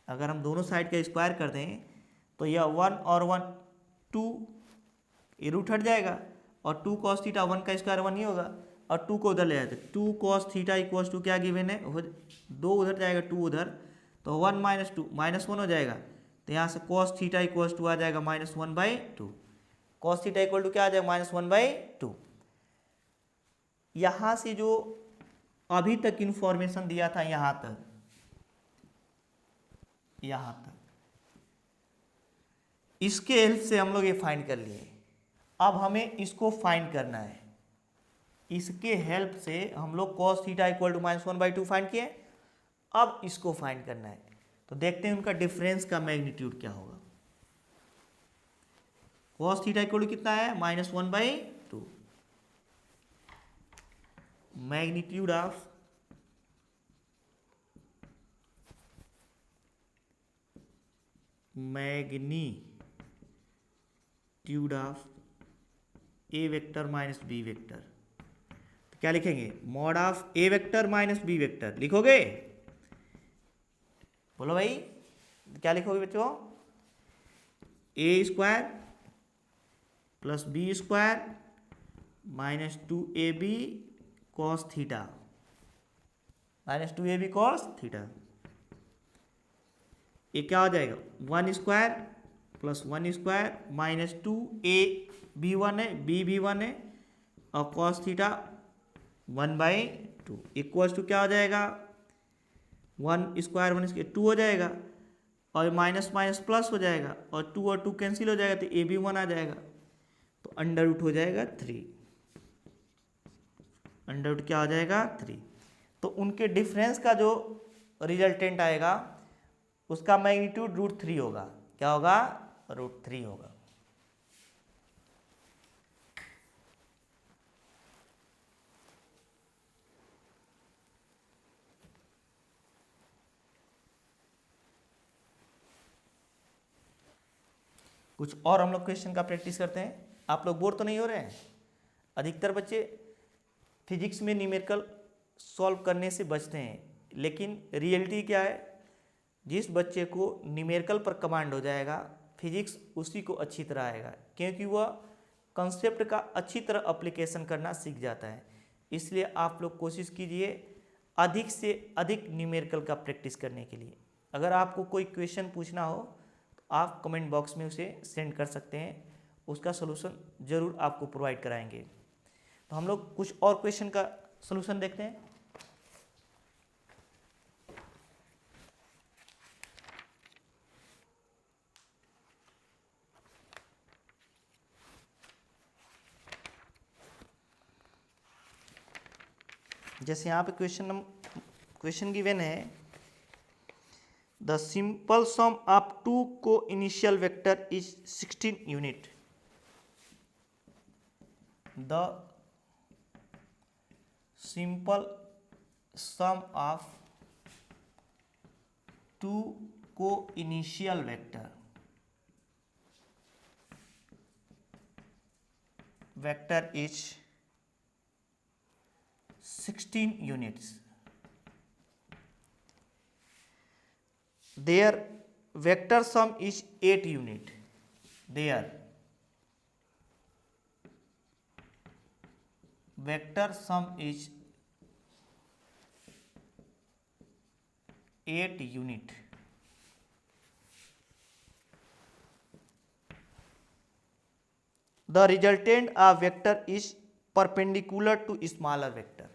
अगर हम दोनों साइड का स्क्वायर कर दें तो यह 1 और 1 2, ये रूट हट जाएगा, और 2 कॉस थीटा 1 का स्क्वायर 1 ही होगा, और 2 को उधर ले जाते 2 कॉस थीटा इक्वल्स टू क्या गिवन है? 2 उधर जाएगा 2 उधर, तो 1 माइनस 2 माइनस 1 हो जाएगा। तो यहाँ से कॉस थीटा इक्वल्स टू आ जाएगा -1/2। कॉस थीटा इक्वल टू क्या आ जाएगा? -1/2। यहाँ से जो अभी तक इंफॉर्मेशन दिया था यहाँ तक इसके हेल्प से हम लोग ये फाइंड कर लिए अब हमें इसको फाइंड करना है। इसके हेल्प से हम लोग cos theta equal to -1/2 find किए। अब इसको फाइंड करना है, तो देखते हैं उनका डिफरेंस का मैग्नीट्यूड क्या होगा। cos थीटा इक्वल टू कितना है, -1/2। Magnitude of A vector minus B vector, तो क्या लिखेंगे, mod of A vector minus B vector लिखोगे, बोलो भाई क्या लिखोगे बच्चों, A square plus B square -2ab cos theta, -2ab cos theta. ये क्या हो जाएगा, 1 square plus 1 square -2a b1 है, b भी1 है, और cos थीटा 1/2 इक्वल्स टू क्या हो जाएगा, 1 स्क्वायर 1 स्क्वायर 2 हो जाएगा, और माइनस माइनस प्लस हो जाएगा, और 2 और 2 कैंसिल हो जाएगा, तो ए भी 1 आ जाएगा, तो अंडर रूट हो जाएगा 3, अंडर रूट क्या हो जाएगा 3। तो उनके डिफरेंस का जो रिजल्टेंट आएगा उसका मैग्नीट्यूड √3 होगा। क्या होगा, √3 होगा। कुछ और हम लोग क्वेश्चन का प्रैक्टिस करते हैं। आप लोग बोर तो नहीं हो रहे हैं? अधिकतर बच्चे फिजिक्स में न्यूमेरिकल सॉल्व करने से बचते हैं, लेकिन रियलिटी क्या है, जिस बच्चे को न्यूमेरिकल पर कमांड हो जाएगा फिजिक्स उसी को अच्छी तरह आएगा, क्योंकि वह कंसेप्ट का अच्छी तरह अप्लीकेशन करना सीख जाता है। इसलिए आप लोग कोशिश कीजिए अधिक से अधिक न्यूमेरिकल का प्रैक्टिस करने के लिए। अगर आपको कोई क्वेश्चन पूछना हो तो आप कमेंट बॉक्स में उसे सेंड कर सकते हैं, उसका सलूशन ज़रूर आपको प्रोवाइड कराएंगे। तो हम लोग कुछ और क्वेश्चन का सलूशन देखते हैं। जैसे यहाँ पे क्वेश्चन गिवन है, द सिंपल सम ऑफ 2 को initial vector is 16 unit. The simple sum of 2 को initial vector is 16 units. Their vector sum is 8 unit. Their vector sum is 8 unit. The resultant of vector is perpendicular to smaller vector.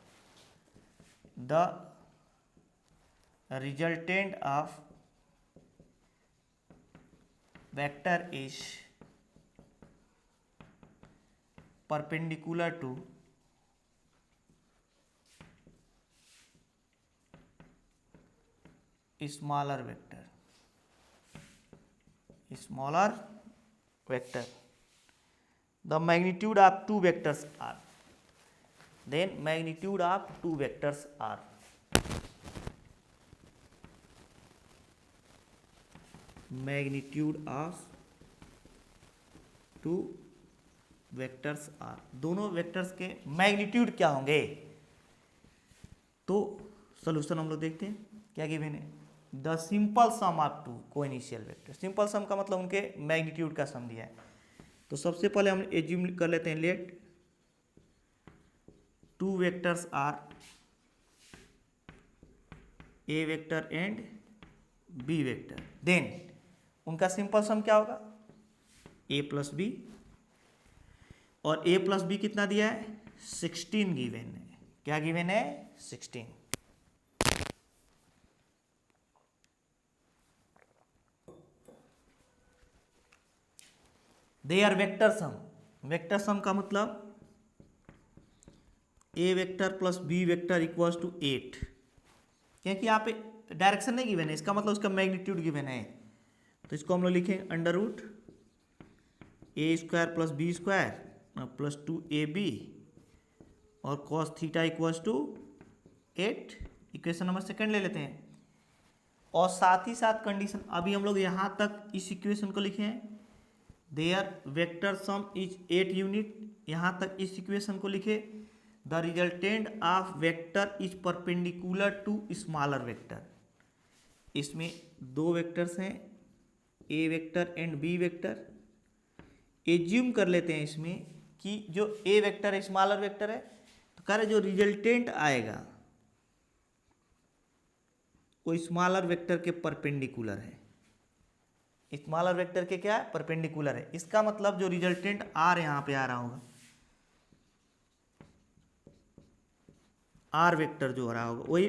The resultant of vector is perpendicular to smaller vector. The magnitude of two vectors are. Then magnitude of two vectors are. Magnitude of two vectors are. दोनों vectors के magnitude क्या होंगे? तो solution हम लोग देखते हैं क्या गिवन है। The simple sum of two को इनिशियल वेक्टर। सिंपल सम का मतलब उनके मैग्नीट्यूड का सम दिया है। तो सबसे पहले हम एज्यूम कर लेते हैं, let two vectors are A vector and B vector, then उनका सिंपल सम क्या होगा, ए प्लस बी, और ए प्लस बी कितना दिया है, 16 गिवन है। क्या गिवन है, 16। Their vector sum, vector sum का मतलब A vector plus B vector equals to 8, क्योंकि यहाँ पे डायरेक्शन नहीं गिवन है, इसका मतलब उसका मैग्नीट्यूड गिवन है। तो इसको हम लोग लिखेंगे under root A square plus B square plus 2ab और cos theta equals to 8। Equation number second ले लेते हैं। और साथ ही साथ कंडीशन अभी हम लोग यहाँ तक इस इक्वेशन को लिखे हैं, their vector sum is 8 unit, यहाँ तक इस इक्वेशन को लिखे। The resultant of vector is perpendicular to smaller vector. इसमें दो वेक्टर्स हैं, A vector and B vector. Assume कर लेते हैं इसमें कि जो ए वेक्टर है स्मॉलर वेक्टर है, तो कह रहे जो रिजल्टेंट आएगा वो स्मॉलर वेक्टर के परपेंडिकुलर है। स्मॉलर वेक्टर के क्या है? परपेंडिकुलर है। इसका मतलब जो रिजल्टेंट आर यहाँ पे आ रहा होगा, आर वेक्टर जो हो रहा होगा वही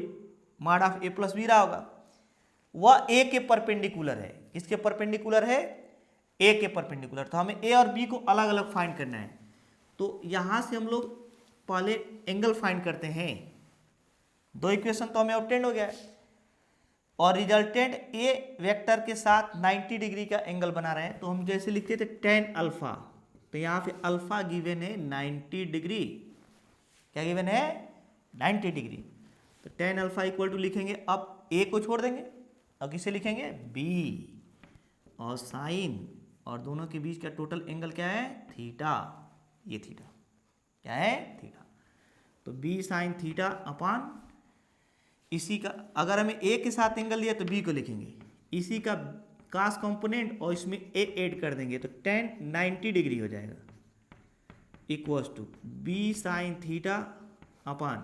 mod of A plus B रहा होगा, वह ए के परपेंडिकुलर है। किसके परपेंडिकुलर है? ए के परपेंडिकुलर। तो हमें ए और बी को अलग अलग फाइंड करना है। तो यहां से हम लोग पहले एंगल फाइंड करते हैं। दो इक्वेशन तो हमें ऑब्टेन हो गया है और रिजल्टेंट ए वेक्टर के साथ 90 डिग्री का एंगल बना रहे हैं। तो हम जैसे लिखते थे tan अल्फा, तो यहाँ पे अल्फा गिवन है 90 डिग्री। क्या गिवन है? 90 डिग्री। तो tan अल्फा इक्वल टू लिखेंगे, अब ए को छोड़ देंगे और किसे लिखेंगे? बी और साइन, और दोनों के बीच का टोटल एंगल क्या है? थीटा। ये थीटा क्या है? थीटा। तो बी साइन थीटा अपान इसी का, अगर हमें ए के साथ एंगल दिया तो बी को लिखेंगे, इसी का कास कंपोनेंट और इसमें ए ऐड कर देंगे तो tan 90 डिग्री हो जाएगा equals to B sine theta upon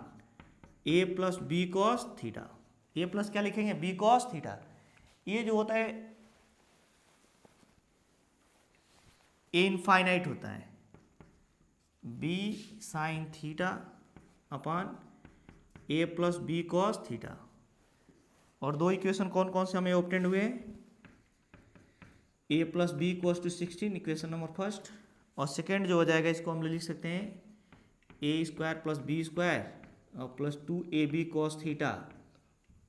A plus B cos theta. A plus क्या लिखेंगे? B cos theta. ये जो होता है ए इनफाइनाइट होता है, B sine theta upon A plus B cos theta. और दो इक्वेशन कौन कौन से हमें ऑब्टेन हुए हैं? A plus B equals to 16, equation number first. और सेकेंड जो हो जाएगा इसको हम लिख सकते हैं A square plus B square और plus 2ab cos theta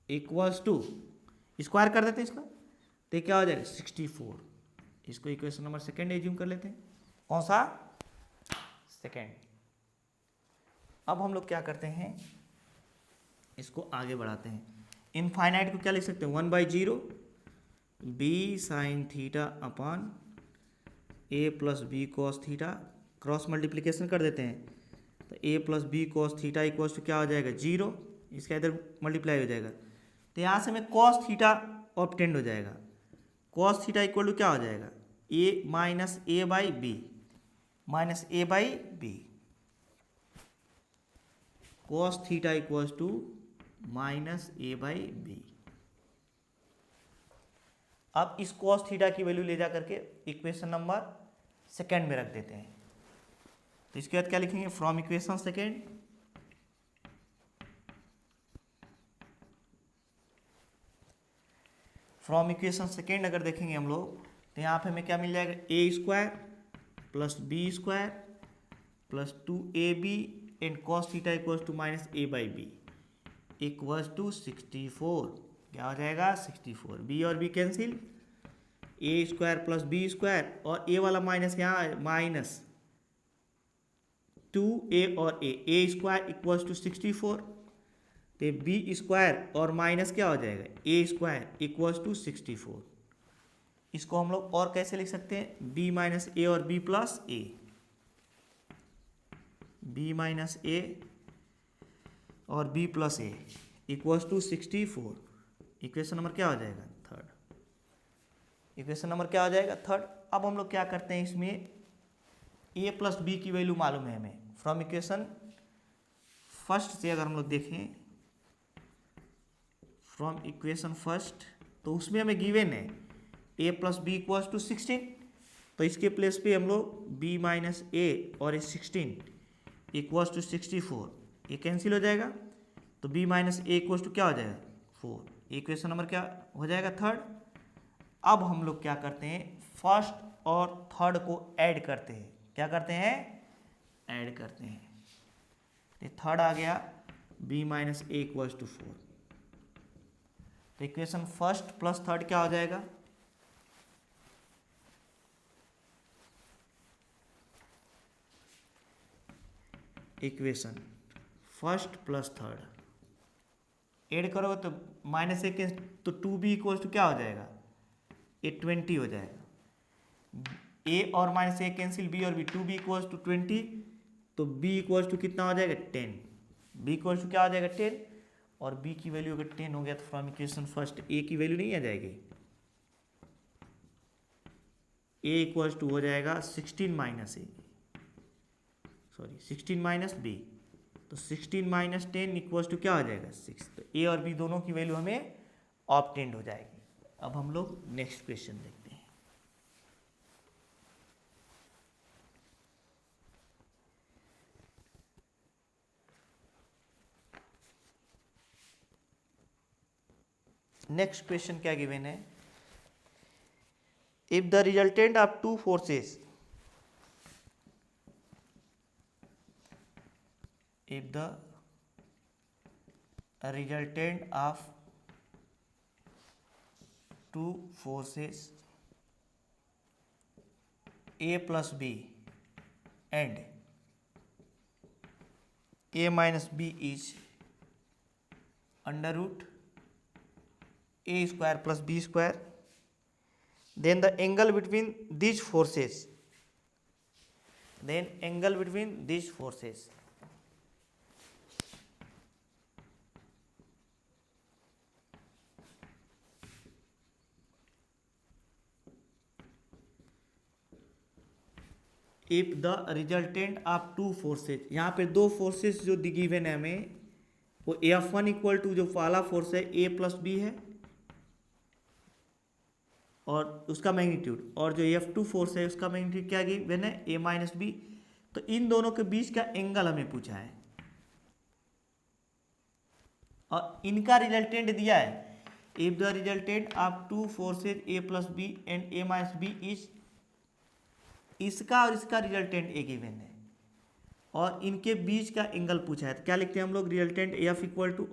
equals to, square कर देते हैं इसका, तो ये क्या हो जाएगा? 64। इसको इक्वेशन नंबर सेकेंड एज्यूम कर लेते हैं। कौन सा? सेकेंड। अब हम लोग क्या करते हैं, इसको आगे बढ़ाते हैं। इनफाइनाइट को क्या लिख सकते हैं? 1/0 B sine theta upon A plus B cos theta, cross multiplication कर देते हैं तो A plus B cos theta equals to क्या हो जाएगा? 0। इसका इधर मल्टीप्लाई हो जाएगा तो यहाँ से हमें कॉस थीटा ऑब्टेंड हो जाएगा। कॉस थीटा इक्वल टू क्या हो जाएगा? A minus A by B, minus A by B. Cos theta equals to minus A by B. अब इस कॉस थीटा की वैल्यू ले जा करके इक्वेशन नंबर सेकेंड में रख देते हैं। तो इसके बाद क्या लिखेंगे? From equation second from equation second अगर देखेंगे हम लोग तो यहाँ पे हमें क्या मिल जाएगा? A square plus B square plus 2ab and cos theta equals to minus A by B equals to 64। क्या हो जाएगा? 64। बी और B cancel, A square plus B square और ए वाला माइनस यहाँ माइनस 2a और ए स्क्वायर इक्वल्स टू 64। तो B square और माइनस क्या हो जाएगा? A square equals to 64। इसको हम लोग और कैसे लिख सकते हैं? बी माइनस ए और B plus A, B minus A और B plus A equals to 64। Equation number क्या हो जाएगा? थर्ड। इक्वेशन नंबर क्या हो जाएगा? थर्ड। अब हम लोग क्या करते हैं, इसमें ए प्लस बी की वैल्यू मालूम है हमें फ्रॉम इक्वेशन फर्स्ट से। अगर हम लोग देखें फ्रॉम इक्वेशन फर्स्ट तो उसमें हमें गिवन है ए प्लस बी इक्वल्स टू 16, तो इसके प्लेस पे हम लोग बी माइनस ए और 16 इक्वल्स टू 64, ये कैंसिल हो जाएगा तो B minus A equals to क्या हो जाएगा? 4। इक्वेशन नंबर क्या हो जाएगा? थर्ड। अब हम लोग क्या करते हैं, फर्स्ट और थर्ड को ऐड करते हैं। क्या करते हैं, ऐड करते हैं। तो थर्ड आ गया b minus A equals to 4। तो इक्वेशन फर्स्ट प्लस थर्ड क्या हो जाएगा, equation first plus third add करोगे तो माइनस ए के तो 2b इक्वल्स टू क्या हो जाएगा, ये 20 हो जाएगा। a और माइनस ए कैंसिल, b और b, 2b इक्वल्स टू 20, तो b इक्वल्स टू कितना हो जाएगा 10। b इक्वल्स टू क्या हो जाएगा 10, और b की वैल्यू अगर 10 हो गया तो फ्रॉम इक्वेशन फर्स्ट a की वैल्यू नहीं आ जाएगी, a इक्वल्स टू हो जाएगा 16 माइनस ए, सॉरी 16 माइनस b, तो 16 माइनस 10 इक्वल्स टू क्या हो जाएगा 6। तो a और b दोनों की वैल्यू हमें ऑब्टेन्ड हो जाएगी। अब हम लोग नेक्स्ट क्वेश्चन देखते हैं। नेक्स्ट क्वेश्चन क्या गिवन है, if the resultant of two forces, if the resultant of two forces A plus B and A minus B is under root A square plus B square, then the angle between these forces, if the resultant of two forces, यहाँ पे दो forces जो given है हमें, वो F1 equal to जो पहला force है A प्लस बी है और उसका मैग्नीट्यूड, और जो F2 फोर्स है उसका मैग्नीट्यूड क्या गिवन है A माइनस बी। तो इन दोनों के बीच का एंगल हमें पूछा है और इनका रिजल्टेंट दिया है, if the resultant of two forces A plus B and A minus B is, इसका और इसका रिजल्टेंट ए गिवन है और इनके बीच का एंगल पूछा है। तो क्या लिखते हैं हम लोग, रिजल्टेंट एफ इक्वल टू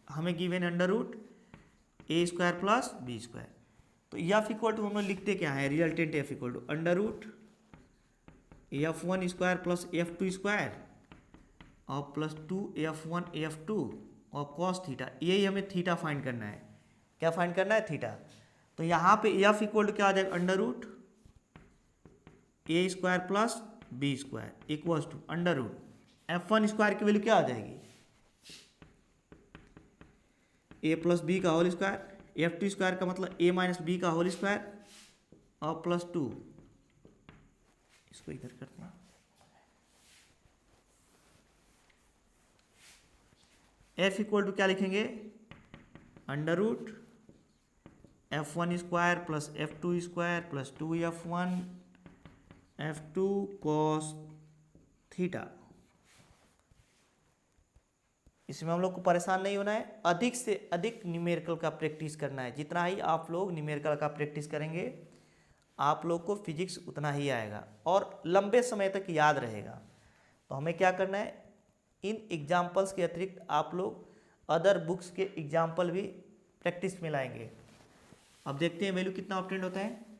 हमें गिवन है under root A square plus B square. तो एफ इक्वल टू हम लोग लिखते क्या है, resultant F equal to under root F1 square plus F2 square और प्लस 2 F1 F2 और कॉस थीटा। यही हमें थीटा फाइंड करना है। क्या फाइंड करना है, थीटा। तो यहाँ पे एफ इक्वल टू क्या आ जाएगा, under root A square plus B square equals to under root F1 square की वैल्यू क्या आ जाएगी, ए प्लस बी का होल स्क्वायर, F2 स्क्वायर का मतलब ए माइनस बी का होल स्क्वायर और प्लस 2, इसको इधर करते हैं, F इक्वल टू क्या लिखेंगे, under root F1 square plus F2 square plus 2F1 F2 cos theta. इसमें हम लोग को परेशान नहीं होना है, अधिक से अधिक न्यूमेरिकल का प्रैक्टिस करना है। जितना ही आप लोग न्यूमेरिकल का प्रैक्टिस करेंगे आप लोग को फिजिक्स उतना ही आएगा और लंबे समय तक याद रहेगा। तो हमें क्या करना है, इन एग्जाम्पल्स के अतिरिक्त आप लोग अदर बुक्स के एग्जाम्पल भी प्रैक्टिस में लाएंगे। अब देखते हैं वैल्यू कितना ऑब्टेंड होता है।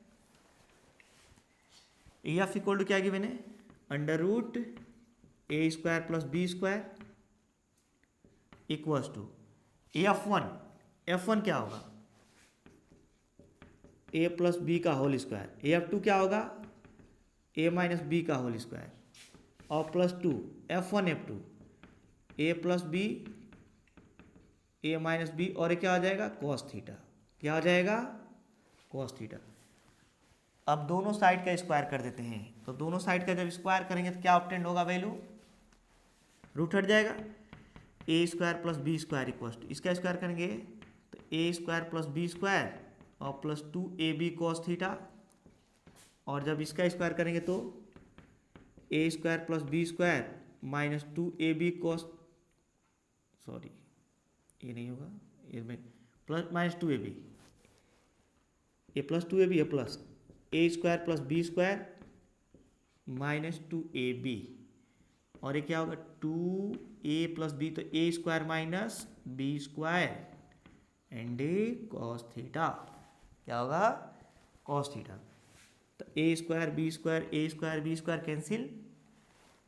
एफ इक्वल टू क्या गिवन है, under root A square plus B square equals to F1 क्या होगा, ए प्लस बी का होल स्क्वायर, F2 क्या होगा, ए माइनस बी का होल स्क्वायर और plus 2 F1 F2 A plus B A minus B और ये क्या आ जाएगा कॉस थीटा। क्या आ जाएगा, कॉस थीटा। अब दोनों साइड का स्क्वायर कर देते हैं, तो दोनों साइड का जब स्क्वायर करेंगे तो क्या ऑब्टेंड होगा, वैल्यू रूट हट जाएगा, A square plus B square equals to, इसका स्क्वायर करेंगे तो A square plus B square और प्लस 2ab कॉस थीटा, और जब इसका स्क्वायर करेंगे तो A square plus B square minus 2ab cos, sorry ये नहीं होगा, ये में plus minus 2ab, A plus 2ab A plus A square plus B square minus 2ab, और ये क्या होगा 2a+b, तो a square minus b square and cos theta, क्या होगा कॉस थीटा। तो a square B square, a square B square cancel,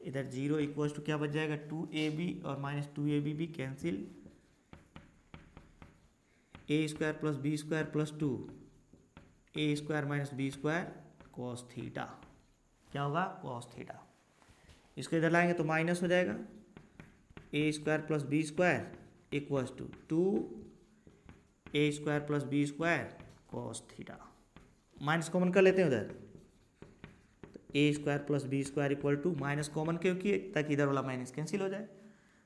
इधर 0 equals to क्या बच जाएगा 2ab और माइनस 2ab भी cancel, a square plus B square plus 2 a square minus B square cos theta, क्या होगा कॉस थीटा। इसको इधर लाएंगे तो माइनस हो जाएगा, a square plus B square equals to 2a square plus B square cos theta. Minus common कर लेते हैं उधर, तो a square plus B square equal to, minus common क्यों किए ताकि इधर वाला माइनस कैंसिल हो जाए,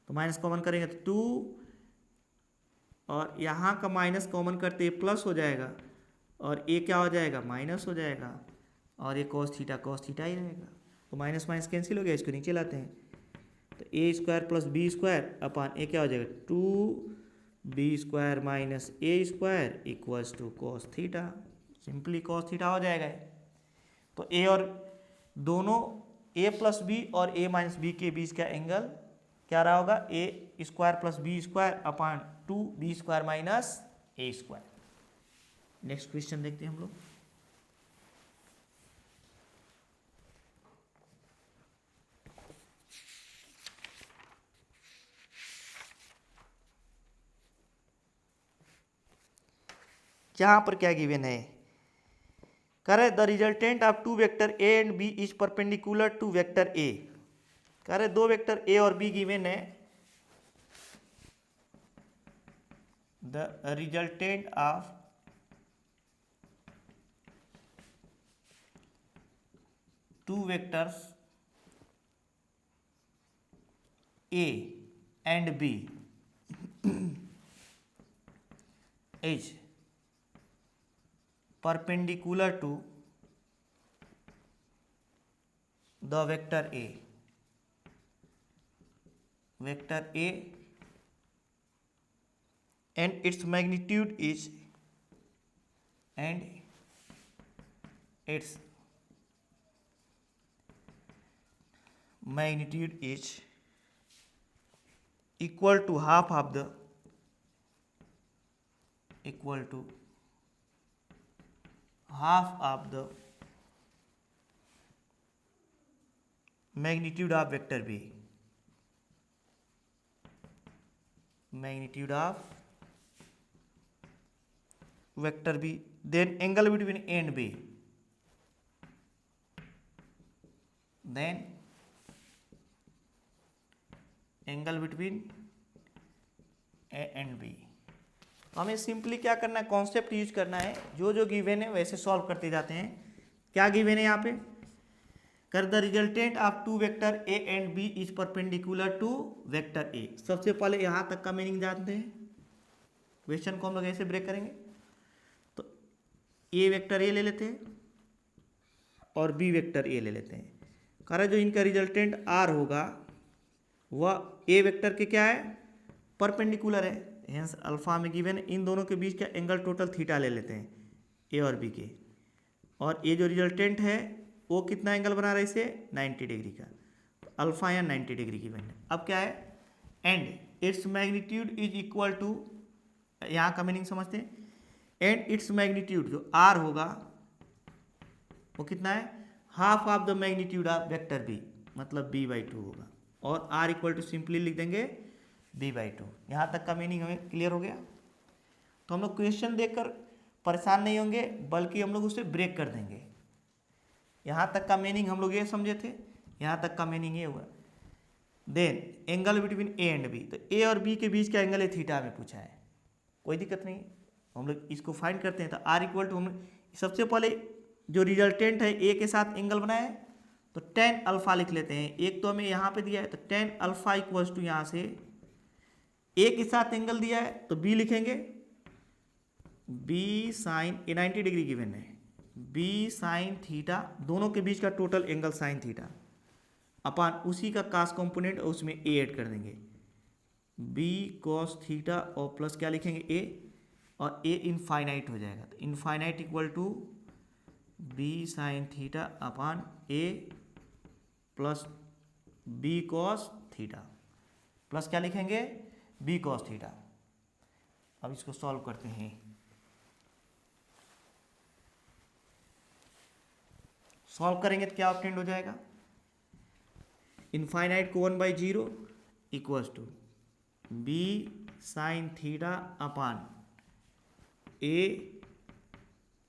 तो माइनस कॉमन करेंगे तो 2 और यहाँ का माइनस कॉमन करते ही प्लस हो जाएगा और ए क्या हो जाएगा माइनस हो जाएगा, और ये कॉस थीटा ही रहेगा, तो माइनस माइनस कैंसिल हो गया, इसको नीचे लाते हैं, तो A square plus B square upon A क्या हो जाएगा 2b square minus A square equals to cos theta, simply cos theta हो जाएगा। तो ए और दोनों a प्लस बी और a माइनस बी के बीच का एंगल क्या रहा होगा a square plus B square upon 2b square minus a square. Next question देखते हैं हम लोग। यहां पर क्या गिवन है, करे the resultant of two vector A and B is perpendicular to vector A. करे दो वेक्टर ए और बी गिवन है, the resultant of two vectors A and B is perpendicular to the vector A and its magnitude is equal to half of the magnitude of vector B, then angle between A and B, A and B। तो हमें simply क्या करना है, concept use करना है, जो जो given है वैसे सॉल्व करते जाते हैं। क्या गिवन है यहाँ पे, कर the resultant of two vector A and B is perpendicular to vector A. सबसे पहले यहाँ तक का मीनिंग जानते हैं, क्वेश्चन को हम लोग ऐसे ब्रेक करेंगे। तो ए वेक्टर ए ले लेते हैं और बी वेक्टर ए ले लेते हैं। कह जो इनका रिजल्टेंट आर होगा वह ए वेक्टर के क्या है परपेंडिकुलर है, हेंस अल्फा में गिवन इन दोनों के बीच का एंगल टोटल थीटा ले लेते हैं ए और बी के, और ये जो रिजल्टेंट है वो कितना एंगल बना रहा है इसे 90 डिग्री का, तो अल्फा या 90 डिग्री गिवन है। अब क्या है, and its magnitude is equal to, यहाँ का मीनिंग समझते हैं, एंड इट्स मैग्नीट्यूड जो आर होगा वो कितना है half of the magnitude of vector B, मतलब b/2 होगा, और r इक्वल टू सिंपली लिख देंगे b/2। यहाँ तक का मीनिंग हमें क्लियर हो गया। तो हम लोग क्वेश्चन देखकर परेशान नहीं होंगे, बल्कि हम लोग उसे ब्रेक कर देंगे। यहाँ तक का मीनिंग हम लोग ये समझे थे, यहाँ तक का मीनिंग ये हुआ। Then angle between A and B, तो ए और बी के बीच का एंगल है थीटा में पूछा है, कोई दिक्कत नहीं, हम लोग इसको फाइंड करते हैं। तो r इक्वल टू हम सबसे पहले जो रिजल्टेंट है ए के साथ एंगल बनाए तो tan अल्फा लिख लेते हैं। एक तो हमें यहाँ पे दिया है, तो tan अल्फा इक्वल्स टू यहाँ से ए के साथ एंगल दिया है तो b लिखेंगे, b साइन ए 90 डिग्री गिवन है, b साइन थीटा, दोनों के बीच का टोटल एंगल साइन थीटा, अपान उसी का कास कंपोनेंट और उसमें a ऐड कर देंगे, b कॉस थीटा और प्लस क्या लिखेंगे a, और a इनफाइनाइट हो जाएगा, तो infinite equal to b sine theta upon a plus B cos theta, plus क्या लिखेंगे, बी कॉस थीटा। अब इसको सॉल्व करते हैं। सॉल्व करेंगे तो क्या ऑब्टेंड हो जाएगा, इनफाइनाइट को 1/0 equals to B sine theta upon A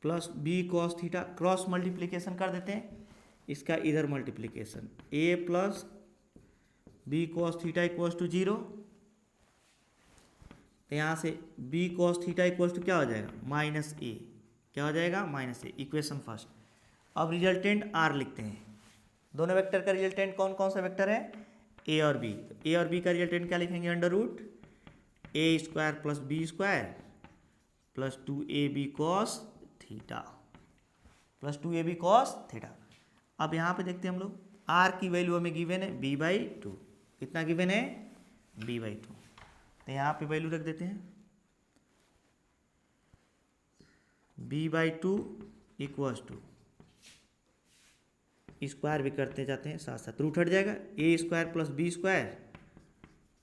plus B cos theta, cross multiplication कर देते हैं, इसका इधर multiplication, A plus B cos theta equals to 0। तो यहाँ से B cos theta equals to क्या हो जाएगा, माइनस ए, क्या हो जाएगा, माइनस ए, इक्वेशन फर्स्ट। अब रिजल्टेंट आर लिखते हैं। दोनों वेक्टर का रिजल्टेंट कौन कौन सा वेक्टर है, ए और बी। तो ए और बी का रिजल्टेंट क्या लिखेंगे, under root A square plus B square plus 2ab cos theta, plus 2ab cos theta. अब यहाँ पे देखते हैं हम लोग, आर की वैल्यू हमें गिवन है b/2, कितना गिवन है, b/2। तो यहाँ पे वैल्यू रख देते हैं, b/2 इक्वल्स टू, स्क्वायर भी करते जाते हैं साथ साथ, रूट हट जाएगा, A square plus B square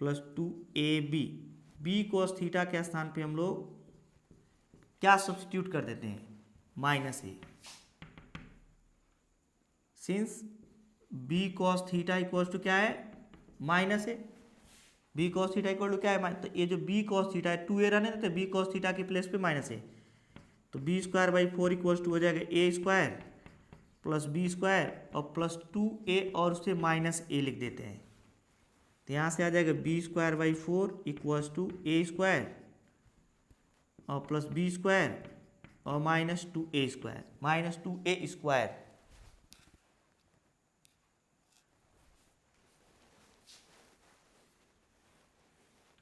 plus 2ab, B cos theta के स्थान पे हम लोग क्या सब्स्टिट्यूट कर देते हैं, minus A, since B cos theta equals to क्या है, minus A, B cos theta equal to क्या है, तो ये जो बी कॉस थीटा है 2a रहने देते, बी कॉस थीटा के प्लेस पे माइनस ए, तो b²/4 इक्वल्स टू हो जाएगा A square plus B square और प्लस 2a और उससे माइनस ए लिख देते हैं। तो यहाँ से आ जाएगा b²/4 equals to A square और प्लस बी स्क्वायर और minus 2a square, minus 2a square.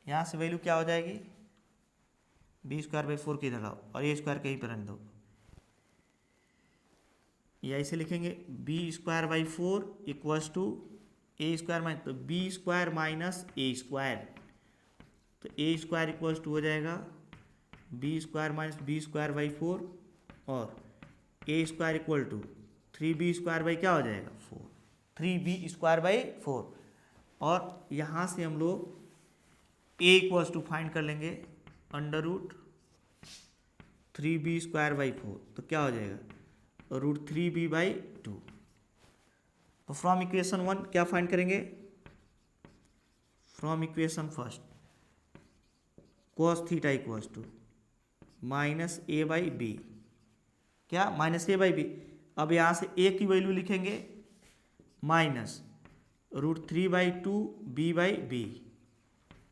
यहाँ से वैल्यू क्या हो जाएगी, b²/4 की जगह और a स्क्वायर कहीं पर रहने दो, या इसे लिखेंगे b²/4 equals to A square minus, तो B square minus A square, तो ए स्क्वायर इक्वल्स टू हो जाएगा b² माइनस b²/4 और ए स्क्वायर इक्वल टू 3b² क्या हो जाएगा 4, 3b²/4। और यहाँ से हम लोग a इक्वल्स टू फाइंड कर लेंगे अंडर रूट 3b²/4, तो क्या हो जाएगा √3b/2। तो फ्रॉम इक्वेशन 1 क्या फाइंड करेंगे, from equation first cos theta equals to minus a/b, क्या माइनस a/b। अब यहाँ से a की वैल्यू लिखेंगे माइनस √3/2 b/b,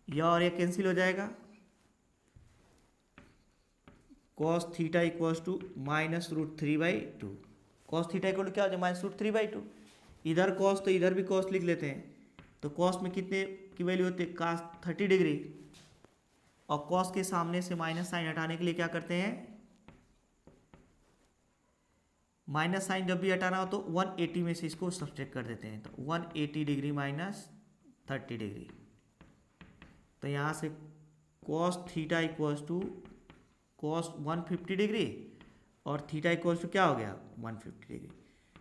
यह और ये कैंसिल हो जाएगा, cos theta equals to minus √3/2, cos theta equal to क्या हो जाए, माइनस √3/2। इधर cos तो इधर भी cos लिख लेते हैं, तो cos में कितने की वैल्यू होती है, cos 30 डिग्री, और cos के सामने से माइनस साइन हटाने के लिए क्या करते हैं, माइनस साइन जब भी हटाना हो तो 180 में से इसको सब्ट्रैक्ट कर देते हैं, तो 180 डिग्री माइनस 30 डिग्री। तो यहाँ से cos theta equals to cos 150 degree और थीटा इक्वल्स टू क्या हो गया 150 डिग्री।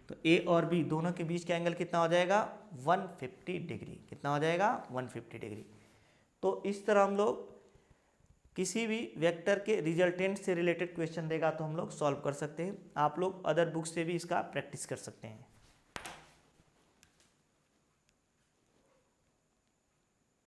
तो ए और बी दोनों के बीच का एंगल कितना हो जाएगा 150 डिग्री, कितना हो जाएगा 150 डिग्री। तो इस तरह हम लोग किसी भी वेक्टर के रिजल्टेंट से रिलेटेड क्वेश्चन देगा तो हम लोग सॉल्व कर सकते हैं। आप लोग अदर बुक से भी इसका प्रैक्टिस कर सकते हैं।